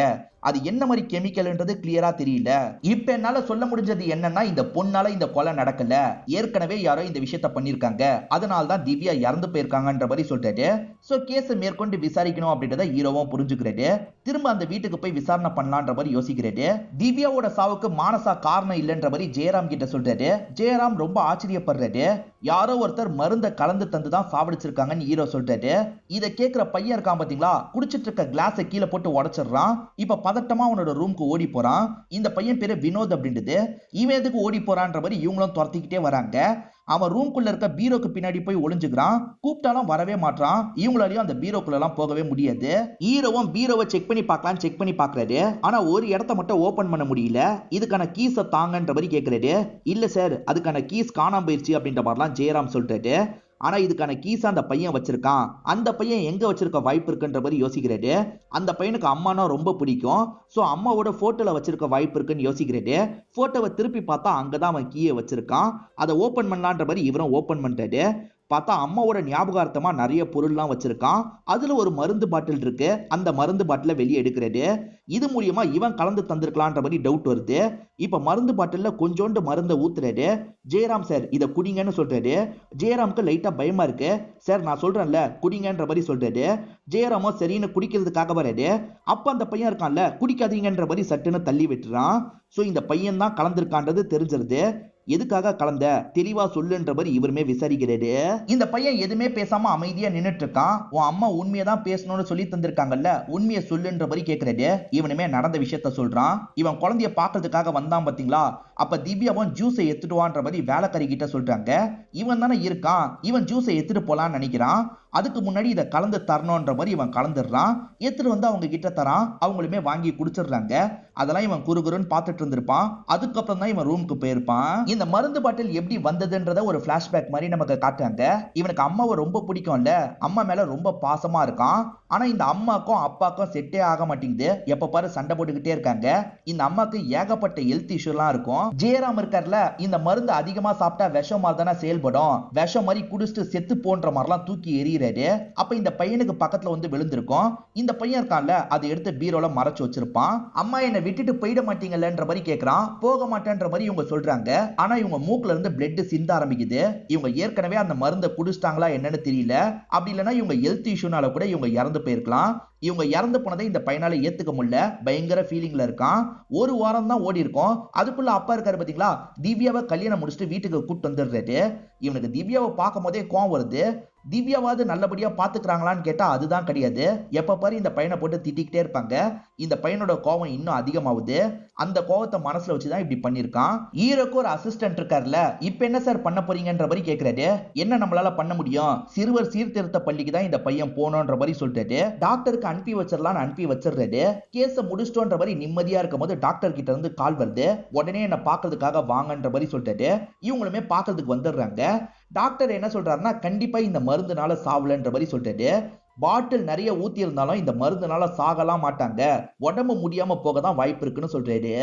அது என்ன மாதிரி கெமிக்கல்ன்றது கிளியரா தெரியல. இப்ப என்னால சொல்ல முடிஞ்சது என்னன்னா, இந்த பொண்ணால இந்த கொலை நடக்கல, ஏற்கனவே யாரோ இந்த விஷயத்த பண்ணிருக்காங்க, அதனால தான் திவ்யா இறந்து போயிருக்காங்கன்ற மாதிரி சொல்றாரு. சோ கேஸ் மேற்கொண்டு விசாரிக்கணும் அப்படின்றத ஹீரோவும் புரிஞ்சுக்கிறாரு. திரும்ப அந்த வீட்டுக்கு போய் விசாரணை பண்ணலான்ற மாதிரி யோசிக்கிறாரு. திவ்யாவோட சாவுக்கு மானசா காரணம் இல்லைன்ற மாதிரி ஜெயராம் கிட்ட சொல்றாரு. ஜெயராம் ரொம்ப ஆச்சரியப்படுறாரு. யாரோ ஒருத்தர் மருந்த கலந்து தந்து தான் சாவடிச்சிருக்காங்கன்னு ஹீரோ சொல்றாரு. இத கேக்குற பையன் இருக்கான் பாத்தீங்களா, குடிச்சிட்டு இருக்க கிளாஸை கீழே போட்டு உடைச்சிடுறான். இப்ப பதட்டமா அவனோட ரூமுக்கு ஓடி போறான். இந்த பையன் பேரு வினோத் அப்படின்றது. இவன் எதுக்கு ஓடி போறான்ற மாதிரி இவங்களும் துரத்திக்கிட்டே வராங்க. அவன் ரூம்குள்ள இருக்க பீரோக்கு பின்னாடி போய் ஒளிஞ்சுக்கிறான். கூப்பிட்டாலும் வரவே மாட்டான். இவங்களாலையும் அந்த பீரோக்குள்ள எல்லாம் போகவே முடியாது. ஹீரோவும் பீரோவை செக் பண்ணி பாக்குறாரு. ஆனா ஒரு இடத்த மட்டும் ஓபன் பண்ண முடியல. இதுக்கான கீஸை தாங்கன்ற மாதிரி கேட்கிறாரு. இல்ல சார், அதுக்கான கீஸ் காணாம போயிருச்சு அப்படின்ற மாதிரிலாம் ஜெயராம் சொல்றாரு. ஆனா இதுக்கான கீஸா அந்த பையன் வச்சிருக்கான். அந்த பையன் எங்க வச்சிருக்க வாய்ப்பு இருக்குன்ற மாதிரி யோசிக்கிறாரு. அந்த பையனுக்கு அம்மானா ரொம்ப பிடிக்கும். சோ அம்மாவோட போட்டோல வச்சிருக்க வாய்ப்பு இருக்குன்னு யோசிக்கிறாரு. போட்டோவை திருப்பி பார்த்தா அங்கதான் அவன் கீயை வச்சிருக்கான். அதை ஓபன் பண்ணலான்ற மாதிரி இவரும் ஓபன் பண்றாரு. பார்த்தா அம்மாவோட ஞாபகார்த்தமா நிறைய பொருள்லாம் வச்சிருக்கான். அதுல ஒரு மருந்து பாட்டில் இருக்கு. அந்த மருந்து பாட்டில வெளியே எடுக்கிறாரு. இது மூலியமா இவன் கலந்து தந்திருக்கலான்ற மாதிரி டவுட் வருது. இப்ப மருந்து பாட்டில்ல கொஞ்சோண்டு மருந்தை ஊத்துறாரு. ஜெயராம் சார் இதை குடிங்கன்னு சொல்றாரு. ஜெயராமுக்கு லைட்டா பயமா இருக்கு. சார் நான் சொல்றேன்ல குடிங்கன்ற மாதிரி சொல்றாரு. ஜெயராமோ சரின்னு குடிக்கிறதுக்காக வராரு. அப்ப அந்த பையன் இருக்கான்ல, குடிக்காதீங்கன்ற மாதிரி சட்டுன்னு தள்ளி விட்டுறான். சோ இந்த பையன் தான் கலந்திருக்கான்றது தெரிஞ்சிருது. எதுக்காக கலந்த, தெளிவா சொல்லுன்ற மாதிரி இவருமே விசாரிக்கிறாரு. இந்த பையன் எதுவுமே பேசாம அமைதியா நின்னுட்டு இருக்கான். உன் அம்மா உண்மையை தான் பேசணும்னு சொல்லி தந்திருக்காங்கல்ல, உண்மையை சொல்லுன்ற மாதிரி கேட்கிறாரு. இவனுமே நடந்த விஷயத்த சொல்றான். இவன் குழந்தைய பாக்குறதுக்காக வந்தான் பாத்தீங்களா, அப்ப திவ்யாவும் ஜூஸை எடுத்துட்டு வான்ற மாதிரி வேலைக்காரி கிட்ட சொல்றாங்க. இவன் தானே இருக்கான், இவன் ஜூஸை எடுத்துட்டு போலான்னு நினைக்கிறான். அதுக்கு முன்னாடி இதை கலந்து தரணும்ன்ற மாதிரி இவன் கலந்துடுறான். எடுத்துட்டு வந்து அவங்க கிட்ட தரான். அவங்களுமே வாங்கி குடிச்சிடுறாங்க. அதெல்லாம் இவன் குறுகுறுன்னு பார்த்துட்டு இருந்திருப்பான். அதுக்கப்புறம் தான் இவன் ரூமுக்கு போயிருப்பான். இந்த மருந்து பாட்டில் எப்படி வந்ததுன்றத ஒரு பிளாஷ்பேக் மாதிரி நமக்கு காட்டுறாங்க. இவனுக்கு அம்மாவை ரொம்ப பிடிக்கும்ல, அம்மா மேல ரொம்ப பாசமா இருக்கான். ஆனா இந்த அம்மாக்கும் அப்பாக்கும் செட்டே ஆக மாட்டேங்குது. எப்ப பாரு சண்டை போட்டுக்கிட்டே இருக்காங்க. இந்த அம்மாக்கு ஏகப்பட்ட ஹெல்த் இஷ்யூலாம் இருக்கும். ஜெயராம் இருக்கார்ல, இந்த மருந்து அதிகமா சாப்பிட்டா விஷம் மாதிரி தானே செயல்படும், விஷம் மாதிரி குடிச்சிட்டு செத்து போன்ற மாதிரிலாம் தூக்கி எறிகிறாரு. அப்ப இந்த பையனுக்கு பக்கத்துல வந்து விழுந்திருக்கும். இந்த பையன் இருக்கான்ல, அதை எடுத்து பீரோல மறைச்சு வச்சிருப்பான். அம்மா என்னை விட்டுட்டு போயிட மாட்டீங்கன்ற மாதிரி கேட்கறான். போக மாட்டேன்ற மாதிரி இவங்க சொல்றாங்க. ஆனா இவங்க மூக்குல இருந்து பிளட் சிந்த ஆரம்பிக்குது. இவங்க ஏற்கனவே அந்த மருந்தை குடிச்சிட்டாங்களா என்னன்னு தெரியல. அப்படி இல்லைன்னா இவங்க ஹெல்த் இஷ்யூனால கூட இவங்க இறந்து போயிருக்கலாம். இவங்க இறந்து போனதை இந்த பையனால ஏத்துக்க முடியல, பயங்கர ஃபீலிங்ல இருக்கான். ஒரு வாரம் தான் ஓடி இருக்கும், அதுக்குள்ள அப்பா இருக்காரு பாத்தீங்களா, திவ்யாவை கல்யாணம் முடிச்சுட்டு வீட்டுக்கு கூட்டு வந்துடுறாரு. இவனுக்கு திவ்யாவை பார்க்கும் போதே கோவம் வருது. திவ்யாவாவது நல்லபடியா பாத்துக்கிறாங்களான்னு கேட்டா அதுதான் கிடையாது. எப்ப பாரு இந்த பையனை போட்டு திட்டிக்கிட்டே இருப்பாங்க. இந்த பையனோட கோவம் இன்னும் அதிகமாகுது. அந்த கோவத்தை மனசுல வச்சுதான் இப்படி பண்ணிருக்கான். ஹீரோக்கு ஒரு அசிஸ்டன்ட் இருக்காருல்ல, இப்ப என்ன சார் பண்ண போறீங்கன்ற மாதிரி கேக்குறாரு. என்ன நம்மளால பண்ண முடியும், சிறுவர் சீர்திருத்த பள்ளிக்கு தான் இந்த பையன் போனோன்ற மாதிரி சொல்லிட்டு டாக்டருக்கு அனுப்பி வச்சிடலாம்னு அனுப்பி வச்சிடுறாரு. கேஸ முடிச்சிட்டோன்ற மாதிரி நிம்மதியா இருக்கும் போது டாக்டர் கிட்ட இருந்து கால் வருது. உடனே என்ன பாக்குறதுக்காக வாங்கன்ற மாதிரி சொல்லிட்டு இவங்களுமே பாக்குறதுக்கு வந்துடுறாங்க. டாக்டர் என்ன சொல்றாருன்னா, கண்டிப்பா இந்த மருந்துனால சாவலன்ற மாதிரி சொல்லிட்டு பாட்டில் நிறைய ஊத்தி இருந்தாலும் இந்த மருந்துனால சாகலாம் மாட்டாங்க, உடம்பு முடியாம போக தான் வாய்ப்பு இருக்குன்னு சொல்றாரு.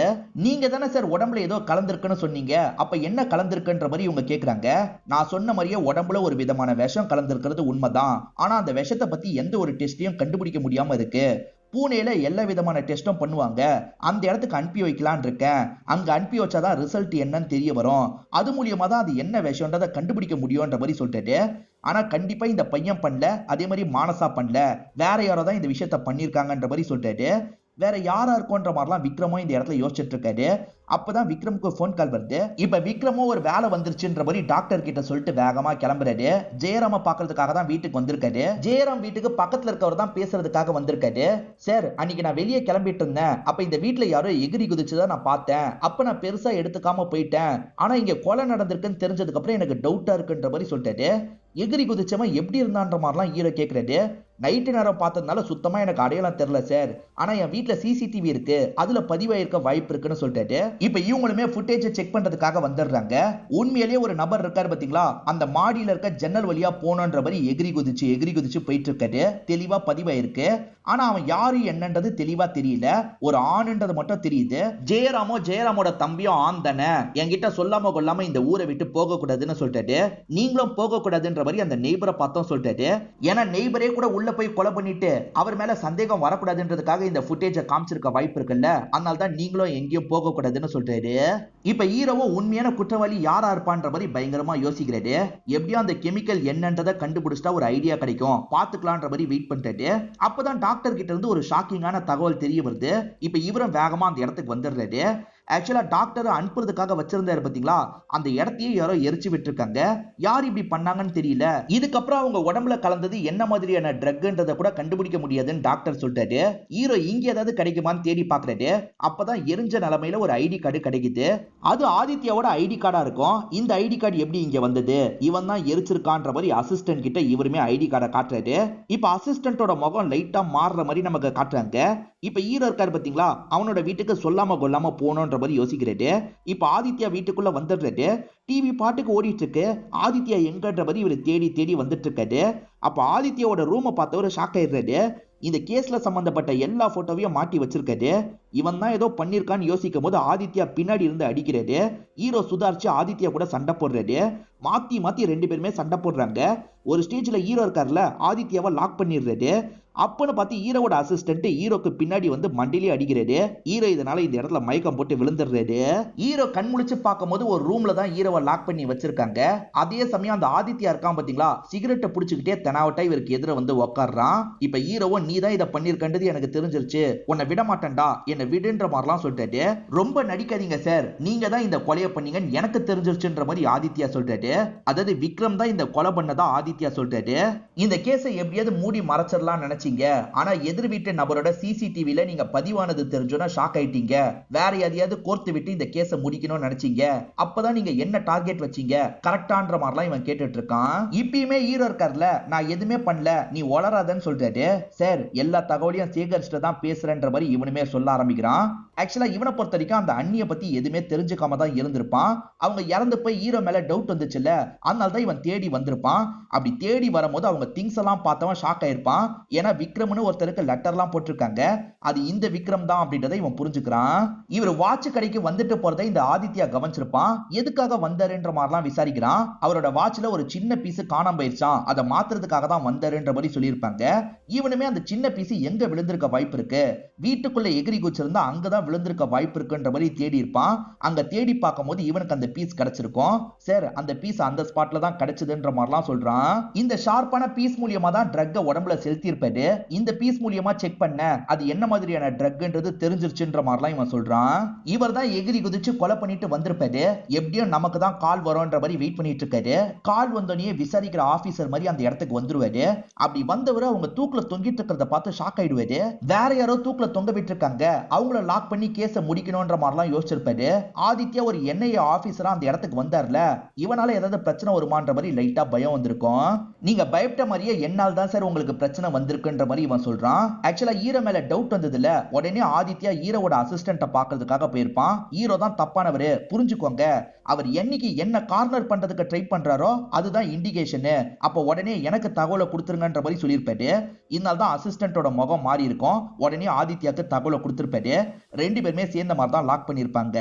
நீங்க தானே சார் உடம்புல ஏதோ கலந்திருக்குன்னு சொன்னீங்க, அப்ப என்ன கலந்திருக்குன்ற மாதிரி இவங்க கேக்குறாங்க. நான் சொன்ன மாதிரியே உடம்புல ஒரு விதமான விஷம் கலந்திருக்கிறது உண்மைதான். ஆனா அந்த விஷத்தை பத்தி எந்த ஒரு டெஸ்டையும் கண்டுபிடிக்க முடியாம இருக்கு. பூனேல எல்லா விதமான டெஸ்டும் பண்ணுவாங்க, அந்த இடத்துக்கு அனுப்பி வைக்கலான் இருக்கேன். அங்க அனுப்பி வச்சாதான் ரிசல்ட் என்னன்னு தெரிய வரும், அது மூலியமா தான் அது என்ன விஷயம்ன்றதை கண்டுபிடிக்க முடியும்ன்ற மாதிரி சொல்லிட்டு. ஆனா கண்டிப்பா இந்த பையன் பண்ணல, அதே மாதிரி மானசா பண்ணல, வேற யாரோ தான் இந்த விஷயத்த பண்ணிருக்காங்கன்ற மாதிரி சொல்லிட்டு வேற யாரா இருக்கும்ன்ற மாதிரிலாம் விக்ரமும் இந்த இடத்துல யோசிச்சுட்டு இருக்காரு. அப்பதான் விக்ரமுக்கு போன் கால் வருது. இப்ப விக்ரமும் ஒரு வேலை வந்துருச்சுன்ற மாதிரி டாக்டர் கிட்ட சொல்லிட்டு வேகமா கிளம்புறாரு. ஜெயராம பாக்குறதுக்காக தான் வீட்டுக்கு வந்திருக்காரு. ஜெயராம் வீட்டுக்கு பக்கத்துல இருக்கவர் தான் பேசுறதுக்காக வந்திருக்காரு. சார், அன்னைக்கு நான் வெளியே கிளம்பிட்டு இருந்தேன், அப்ப இந்த வீட்டுல யாரோ எகிரி குதிச்சுதான் நான் பார்த்தேன். அப்ப நான் பெருசா எடுத்துக்காம போயிட்டேன். ஆனா இங்க கொலை நடந்திருக்குன்னு தெரிஞ்சதுக்கு அப்புறம் எனக்கு டவுட்டா இருக்குன்ற மாதிரி சொல்லிட்டாரு. எகிரி குதிச்சவன் எப்படி இருந்தான்ற மாதிரிலாம் ஹீரோ கேக்குறாரு. நைட்டு நேரம் பார்த்ததுனால சுத்தமா எனக்கு அடையாளம் தெரியல சார், ஆனா என் வீட்டுல சிசிடிவி இருக்கு, அதுல பதிவாயிருக்க வாய்ப்பு இருக்குன்னு சொல்லிட்டு இப்ப இவங்களுமே ஃபுட்டேஜ் செக் பண்றதுக்காக வந்துடுறாங்க. உண்மையிலேயே ஒரு நபர் இருக்காரு பாத்தீங்களா, அந்த மாடியில இருக்க ஜன்னல் வழியா போனோன்ற மாதிரி எகிரி குதிச்சு போயிட்டு இருக்காரு. தெளிவா பதிவாயிருக்கு. ஆனா அவன் யாரு என்னன்றது தெளிவா தெரியல, ஒரு ஆணுன்றது மட்டும் தெரியுது. ஜெயராமோட தம்பியும் ஆண் தானே, என்கிட்ட சொல்லாம கொள்ளாம இந்த ஊரை விட்டு போக கூடாதுன்னு சொல்லிட்டு நீங்களும் போக கூடாதுன்ற மாதிரி அந்த நெய்பரை பார்த்தோம் சொல்லிட்டு, ஏன்னா நெய்பரே கூட உள்ள போய் கொலை பண்ணிட்டு அவர் மேல சந்தேகம் வரக்கூடாதுன்றதுக்காக இந்த ஃபுட்டேஜை காமிச்சிருக்க வாய்ப்பு இருக்குல்ல, அதனால தான் நீங்களும் எங்கேயும் போக கூடாதுன்னு சொல்றாரு. இப்ப ஹீரோவும் உண்மையான குற்றவாளி யாரா இருப்பான்ற மாதிரி பயங்கரமா யோசிக்கிறாரு. எப்படியும் அந்த கெமிக்கல் என்னன்றதை கண்டுபிடிச்சிட்டா ஒரு ஐடியா கிடைக்கும், பாத்துக்கலான்ற மாதிரி வெயிட் பண்ணிட்டு அப்பதான் டாக்டர் கிட்ட இருந்து ஒரு ஷாக்கிங்கான தகவல் தெரிய வருது. இப்ப இவரும் வேகமா அந்த இடத்துக்கு வந்துடுறாரு. ஆக்சுவலா டாக்டர் அனுப்புறதுக்காக வச்சிருந்தாரு பாத்தீங்களா, அந்த இடத்தையே யாரோ எரிச்சு விட்டுருக்காங்க. யார் இப்படி பண்ணாங்கன்னு தெரியல. இதுக்கப்புறம் அவங்க உடம்புல கலந்தது என்ன மாதிரியான ட்ரக்ன்றத கூட கண்டுபிடிக்க முடியாதுன்னு டாக்டர் சொல்லிட்டாரு. ஹீரோ இங்க ஏதாவது கிடைக்குமான்னு தேடி பாக்குறாரு. அப்பதான் எரிஞ்ச நிலைமையில ஒரு ஐடி கார்டு கிடைக்குது. அது ஆதித்யாவோட ஐடி கார்டா இருக்கும். இந்த ஐடி கார்டு எப்படி இங்க வந்தது, இவன் தான் எரிச்சிருக்கான்ற மாதிரி அசிஸ்டன்ட் கிட்ட இவருமே ஐடி கார்டை காட்டுறாரு. இப்ப அசிஸ்டன்டோட முகம் லைட்டா மாறுற மாதிரி நமக்கு காட்டுறாங்க. இப்ப ஹீரோ இருக்காரு பாத்தீங்களா, அவனோட வீட்டுக்கு சொல்லாம கொல்லாம போனோன்ற மாதிரி யோசிக்கிறாரு. இப்ப ஆதித்யா வீட்டுக்குள்ள வந்துடுறாரு. டிவி பாட்டுக்கு ஓடிட்டு இருக்கு. ஆதித்யா எங்கன்ற மாதிரி இவரு தேடி தேடி வந்துட்டு இருக்காரு. அப்ப ஆதித்யாவோட ரூமை பார்த்தவரு ஷாக் ஆயிடுறாரு. இந்த கேஸ்ல சம்பந்தப்பட்ட எல்லா போட்டோவையும் மாட்டி வச்சிருக்காரு. இவன் தான் ஏதோ பண்ணிருக்கான்னு யோசிக்கும் போது ஆதித்யா பின்னாடி இருந்து அடிக்கிறாரு. ஹீரோ சுதாரிச்சு ஆதித்யா கூட சண்டை போடுறாரு. மாத்தி மாத்தி ரெண்டு பேருமே சண்டை போடுறாங்க. ஒரு ஸ்டேஜ்ல ஹீரோ இருக்காருல, ஆதித்யாவை லாக் பண்ணிடுறாரு. அப்பன்னு பார்த்து ஹீரோவோட அசிஸ்டன்ட் ஹீரோக்கு பின்னாடி வந்து மண்டிலே அடிக்கிறாரு. ஹீரோ இதனால இந்த இடத்துல மயக்கம் போட்டு விழுந்துடுறாரு. ஹீரோ கண் முழிச்சு பார்க்கும்போது ஒரு ரூம்ல தான் ஹீரோவை லாக் பண்ணி வச்சிருக்காங்க. அதே சமயம் அந்த ஆதித்யா இருக்கான் பாத்தீங்களா, சிகரெட்டை புடிச்சுக்கிட்டே தெனாவட்டா இவருக்கு எதிர வந்து உட்கார்றான். இப்ப ஹீரோவோ நீ தான் இதை பண்ணிருக்கன்றது எனக்கு தெரிஞ்சிருச்சு, உன்னை விட மாட்டேன்டா, என்னை விடுன்ற மாதிரிலாம் சொல்லிட்டாரு. ரொம்ப நடிக்காதீங்க சார், நீங்க தான் இந்த கொலையை பண்ணீங்கன்னு எனக்கு தெரிஞ்சிருச்சுன்ற மாதிரி ஆதித்யா சொல்லிட்டாரு. அதாவது விக்ரம் தான் இந்த கொலை பண்ணதா ஆதித்யா சொல்லிட்டாரு. இந்த கேஸை எப்படியாவது மூடி மறைச்சிடலாம் நினைச்சீங்க, ஆனா எதிர் வீட்டு நபரோட சிசிடிவில நீங்க பதிவானது தெரிஞ்சோன்னா ஷாக் ஆயிட்டீங்க. வேற எதையாவது கோர்த்து விட்டு இந்த கேஸை முடிக்கணும்னு நினைச்சீங்க. அப்பதான் நீங்க என்ன டார்கெட் வச்சீங்க கரெக்டான்ற மாதிரிலாம் இவன் கேட்டுட்டு இருக்கான். இப்பயுமே ஹீரோ இருக்கார்ல, நான் எதுவுமே பண்ணல, நீ வளராதன்னு சொல்றாரு. சார், எல்லா தகவலையும் சேகரிச்சுட்டு தான் பேசுறேன்ற மாதிரி இவனுமே சொல்ல ஆரம்பிக்கிறான். ஆக்சுவலா இவனை பொறுத்த வரைக்கும் அந்த அண்ணியை பத்தி எதுவுமே தெரிஞ்சுக்காம தான் இருந்திருப்பான். அவங்க இறந்து போய் ஹீரோ மேல டவுட் வந்துச்சுல்ல, அதனால தான் இவன் தேடி வந்திருப்பான். அப்படி தேடி வரும்போது அவங்க திங்ஸ் எல்லாம் பார்த்தவன் ஷாக் ஆயிருப்பான். ஏன்னா விக்ரம்னு ஒருத்தருக்கு லெட்டர்லாம் போட்டிருக்காங்க, அது இந்த விக்ரம் தான் அப்படின்றத இவன் புரிஞ்சுக்கிறான். இவர் வாட்ச் கடைக்கு வந்துட்டு போறதை இந்த ஆதித்யா கவனிச்சிருப்பான். எதுக்காக வந்தாருன்ற மாதிரிலாம் விசாரிக்கிறான். அவரோட வாட்ச்ல ஒரு சின்ன பீஸ் காணாம போயிருச்சான், அதை மாத்துறதுக்காக தான் வந்தாருன்ற மாதிரி சொல்லியிருப்பாங்க. இவனுமே அந்த சின்ன பீஸ் எங்க விழுந்திருக்க வாய்ப்பு இருக்கு, வீட்டுக்குள்ள எகிரி குச்சிருந்தா அங்கதான் விழுந்திருக்க வாய்ப்பு இருக்குன்ற மாதிரி தேடி இருப்பான். அங்க தேடி பார்க்கும் போது இவனுக்கு அந்த பீஸ் கிடைச்சிருக்கும். சார், அந்த பீஸ் அந்த ஸ்பாட்ல தான் கிடைச்சதுன்ற மாதிரிலாம் சொல்றான். இந்த ஷார்ப்பான பீஸ் மூலியமா தான் ட்ரக்க உடம்புல செலுத்தி இருப்பாரு. சொல்றாரு, இந்த பீஸ் மூலியமா செக் பண்ண அது என்ன மாதிரியான ட்ரக்ன்றது தெரிஞ்சிருச்சுன்ற மாதிரிலாம் இவன் சொல்றான். இவர் தான் எகிரி குதிச்சு கொலை பண்ணிட்டு வந்திருப்பாரு. எப்படியும் நமக்கு தான் கால் வரும்ன்ற மாதிரி வெயிட் பண்ணிட்டு இருக்காரு. கால் வந்தோடனே விசாரிக்கிற ஆபீசர் மாதிரி அந்த இடத்துக்கு வந்துருவாரு. அப்படி வந்தவரு அவங்க தூக்குல தொங்கிட்டு இருக்கிறத பார்த்து ஷாக் ஆயிடுவாரு. வேற யாரோ தூக்குல தொங்க விட்டு இருக்காங்க, அவங்கள லாக் பண்ணி கேஸ முடிக்கணும்ன்ற மாதிரிலாம் யோசிச்சிருப்பாரு. ஆதித்யா ஒரு என்ஐஏ ஆபீசரா அந்த இடத்துக்கு வந்தார்ல, இவனால ஏதாவது பிரச்சனை வருமான்ற மாதிரி லைட்டா பயம் வந்திருக்கும். நீங்க பயப்பட்ட மாதிரியே என்னால் தான் சார் உங்களுக்கு பிரச்சனை வந்திருக்குன்ற மாதிரி இவன் சொல்றான். ஆக்சுவலா ஈரோ மேல டவுட் வந்ததுல உடனே ஆதித்யா ஈரோட அசிஸ்டன்ட்ட பாக்குறதுக்காக போயிருப்பான். ஈரோ தான் தப்பானவரு, புரிஞ்சுக்கோங்க. அவர் என்னைக்கு என்ன கார்னர் பண்றதுக்கு ட்ரை பண்றாரோ அதுதான் இண்டிகேஷன். அப்ப உடனே எனக்கு தகவலை கொடுத்துருங்கன்ற மாதிரி சொல்லியிருப்பாரு. இதனால தான் அசிஸ்டன்ட்டோட முகம் மாறி இருக்கும். உடனே ஆதித்யாக்கு தகவலை கொடுத்திருப்பாரு. ரெண்டு பேருமே சேர்ந்த மாதிரி தான் லாக் பண்ணிருப்பாங்க.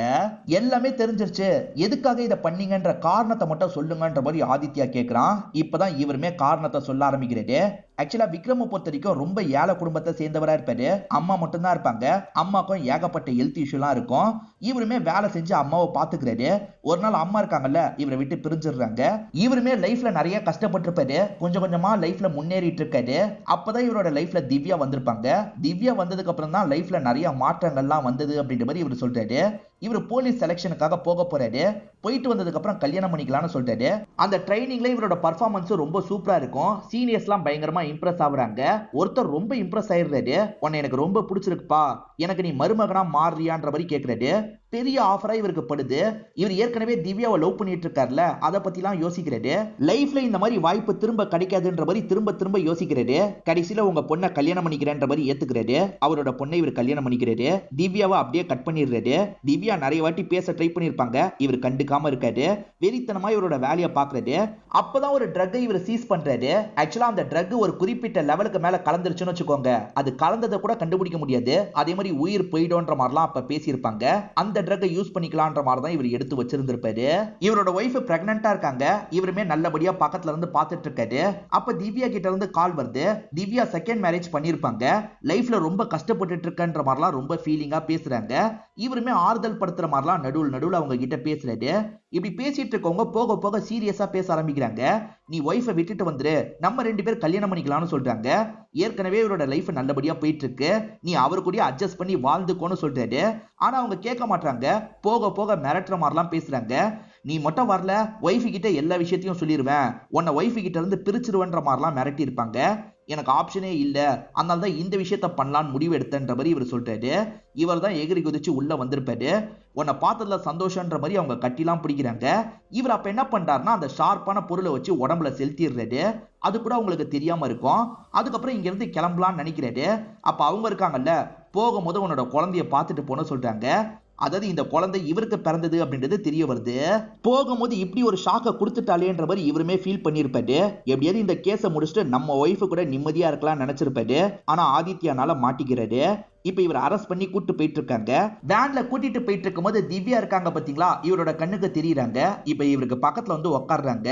எல்லாமே தெரிஞ்சிருச்சு, எதுக்காக இதை பண்ணீங்கன்ற காரணத்தை மட்டும் சொல்லுங்கன்ற மாதிரி ஆதித்யா கேட்கிறான். இப்பதான் இவருமே காரணத்தை சொல்ல ஆரம்பிக்கிறாரு. ஆக்சுவலா விக்ரம பொறுத்த வரைக்கும் ரொம்ப ஏழை குடும்பத்தை சேர்ந்தவரா இருப்பாரு. அம்மா மட்டும் தான் இருப்பாங்க. அம்மாக்கும் ஏகப்பட்ட ஹெல்த் இஷ்யூலாம் இருக்கும். இவருமே வேலை செஞ்சு அம்மாவை பாத்துக்கிறாரு. ஒரு நாள் அம்மா இருக்காங்கல்ல, இவரை விட்டு பிரிஞ்சிடுறாங்க. இவருமே லைஃப்ல நிறைய கஷ்டப்பட்டிருப்பாரு. கொஞ்சம் கொஞ்சமா லைஃப்ல முன்னேறிட்டு இருக்காரு. அப்பதான் இவரோட லைஃப்ல திவ்யா வந்திருப்பாங்க. திவ்யா வந்ததுக்கு அப்புறம் தான் லைஃப்ல நிறைய மாற்றங்கள்லாம் வந்தது அப்படின்ற மாதிரி இவர் சொல்றாரு. இவர் போலீஸ் செலக்ஷனுக்காக போக போறாரு. போயிட்டு வந்ததுக்கு அப்புறம் கல்யாணம் பண்ணிக்கலாம்னு சொல்றாரு. அந்த ட்ரைனிங்ல இவரோட பர்ஃபார்மன்ஸ் ரொம்ப சூப்பரா இருக்கும். சீனியர்ஸ்லாம் பயங்கரமா இம்ப்ரெஸ் ஆகுறாங்க. ஒருத்தர் ரொம்ப இம்ப்ரெஸ் ஆயிடுறாரு. உன்னை எனக்கு ரொம்ப பிடிச்சிருக்குப்பா, எனக்கு நீ மருமகனா மாறுறியான்ற மாதிரி கேட்கறாரு. பெரிய ஆஃபரா இவருக்கு படுது. இவர் ஏற்கனவே திவ்யாவை லவ் பண்ணிட்டு இருக்காருல, அதை பத்திலாம் யோசிக்கிறாரு. லைஃப்ல இந்த மாதிரி வாய்ப்பு திரும்ப கிடைக்காதுன்ற மாதிரி திரும்ப திரும்ப யோசிக்கிறாரு. கடைசியில உங்க பொண்ணை கல்யாணம் பண்ணிக்கிறேன்ற மாதிரி ஏத்துக்கிறாரு. அவரோட பொண்ணை இவர் கல்யாணம் பண்ணிக்கிறாரு. திவ்யாவை அப்படியே கட் பண்ணிடுறாரு. திவ்யா நிறைய வாட்டி பேச ட்ரை பண்ணிருப்பாங்க, இவர் கண்டுக்காம இருக்காரு. வெறித்தனமா இவரோட வேலையை பாக்குறாரு. அப்பதான் ஒரு ட்ரக்கை இவர் சீஸ் பண்றாரு. ஆக்சுவலா அந்த ட்ரக் ஒரு குறிப்பிட்ட லெவலுக்கு மேல கலந்துருச்சுன்னு வச்சுக்கோங்க, அது கலந்ததை கூட கண்டுபிடிக்க முடியாது. அதே மாதிரி உயிர் போயிடும்ன்ற மாதிரிலாம் அப்ப பேசியிருப்பாங்க. அந்த ட்ரக்கை யூஸ் பண்ணிக்கலாம்ன்ற மாதிரி தான் இவர் எடுத்து வச்சிருந்திருப்பாரு. இவரோட ஒய்ஃப் பிரெக்னன்ட்டா இருக்காங்க. இவருமே நல்லபடியா பக்கத்துல இருந்து பார்த்துட்டு இருக்காரு. அப்ப திவ்யா கிட்ட இருந்து கால் வருது. திவ்யா செகண்ட் மேரேஜ் பண்ணிருப்பாங்க. லைஃப்ல ரொம்ப கஷ்டப்பட்டுட்டு இருக்கன்ற மாதிரிலாம் ரொம்ப ஃபீலிங்கா பேசுறாங்க. இவருமே ஆறுதல் படுத்துற மாதிரிலாம் நடுவுல அவங்க கிட்ட பேசுறாரு. இப்படி பேசிட்டு இருக்கவங்க போக போக சீரியஸா பேச ஆரம்பிக்கிறாங்க. நீ ஒய்ஃபை விட்டுட்டு வந்துரு, நம்ம ரெண்டு பேர் கல்யாணம் பண்ணிக்கலாம்னு சொல்றாங்க. ஏற்கனவே இவரோட லைஃப் நல்லபடியா போயிட்டு இருக்கு, நீ அவரு கூட அட்ஜஸ்ட் பண்ணி வாழ்ந்துக்கோன்னு சொல்றாரு. ஆனா அவங்க கேட்க மாட்டாங்க. போக போக மிரட்டுற மாதிரிலாம் பேசுறாங்க. நீ மட்டும் வரல, ஒய்ஃபு கிட்ட எல்லா விஷயத்தையும் சொல்லிடுவேன், உன்னை ஒய்ஃபு கிட்ட இருந்து பிரிச்சிருவேன்ற மாதிரிலாம் மிரட்டி இருப்பாங்க. எனக்கு ஆப்ஷனே இல்ல, அதனால தான் இந்த விஷயத்த பண்ணலான்னு முடிவு எடுத்தன்ற மாதிரி இவர் சொல்றாரு. இவர் தான் எகிரி குதிச்சு உள்ள வந்திருப்பாரு. உன்னை பார்த்ததுல சந்தோஷன்ற மாதிரி அவங்க கட்டிலாம் பிடிக்கிறாங்க. இவர் அப்ப என்ன பண்றாருன்னா அந்த ஷார்ப்பான பொருளை வச்சு உடம்புல செலுத்திடுறாரு. அது கூட அவங்களுக்கு தெரியாம இருக்கும். அதுக்கப்புறம் இங்க இருந்து கிளம்பலாம்னு நினைக்கிறாரு. அப்ப அவங்க இருக்காங்கல்ல, போகும்போது உன்னோட குழந்தைய பார்த்துட்டு போன சொல்றாங்க. அதாவது இந்த குழந்தை இவருக்கு பிறந்தது அப்படின்றது தெரிய வருது. போகும்போது இப்படி ஒரு ஷாக்கை கொடுத்துட்டாலேன்ற மாதிரி இவருமே ஃபீல் பண்ணிருப்பாரு. எப்படியாவது இந்த கேஸை முடிச்சுட்டு நம்ம ஒய்ஃபு கூட நிம்மதியா இருக்கலாம் நினைச்சிருப்பாரு. ஆனா ஆதித்யானால மாட்டிக்கிறாரு. இப்ப இவர் அரெஸ்ட் பண்ணி கூட்டு போயிட்டு இருக்காங்க. வேன்ல கூட்டிட்டு போயிட்டு இருக்கும்போது திவ்யா இருக்காங்க பாத்தீங்களா, இவரோட கண்ணுக்கு தெரியுறாங்க. இப்ப இவருக்கு பக்கத்துல வந்து உட்காடுறாங்க.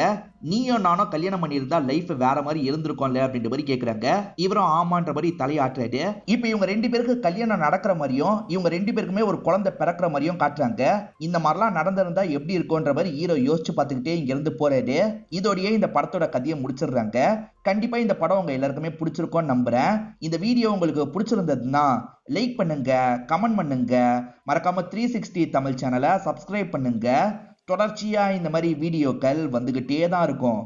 நீயும் நானும் கல்யாணம் பண்ணியிருந்தா லைஃப் வேற மாதிரி இருந்திருக்கும்ல அப்படின்ற மாதிரி கேக்குறாங்க. இவரும் ஆமான்ற மாதிரி தலையாட்டுறாரு. இப்ப இவங்க ரெண்டு பேருக்கு கல்யாணம் நடக்கிற மாதிரியும் இவங்க ரெண்டு பேருக்குமே ஒரு குழந்தை பிறக்கிற மாதிரியும் காட்டுறாங்க. இந்த மாதிரிலாம் நடந்திருந்தா எப்படி இருக்கும்ன்ற மாதிரி ஹீரோ யோசிச்சு பார்த்துக்கிட்டே இங்க இருந்து போறாரு. இதோடயே இந்த படத்தோட கதையை முடிச்சிடுறாங்க. கண்டிப்பா இந்த படம் உங்க எல்லாருக்குமே பிடிச்சிருக்கும்னு நம்புறேன். இந்த வீடியோ உங்களுக்கு பிடிச்சிருந்ததுன்னா லைக் பண்ணுங்க, கமெண்ட் பண்ணுங்க, மறக்காம 360 தமிழ் சேனலை சப்ஸ்கிரைப் பண்ணுங்க. தொடர்ச்சியா இந்த மாதிரி வீடியோக்கள் வந்துகிட்டே தான் இருக்கும்.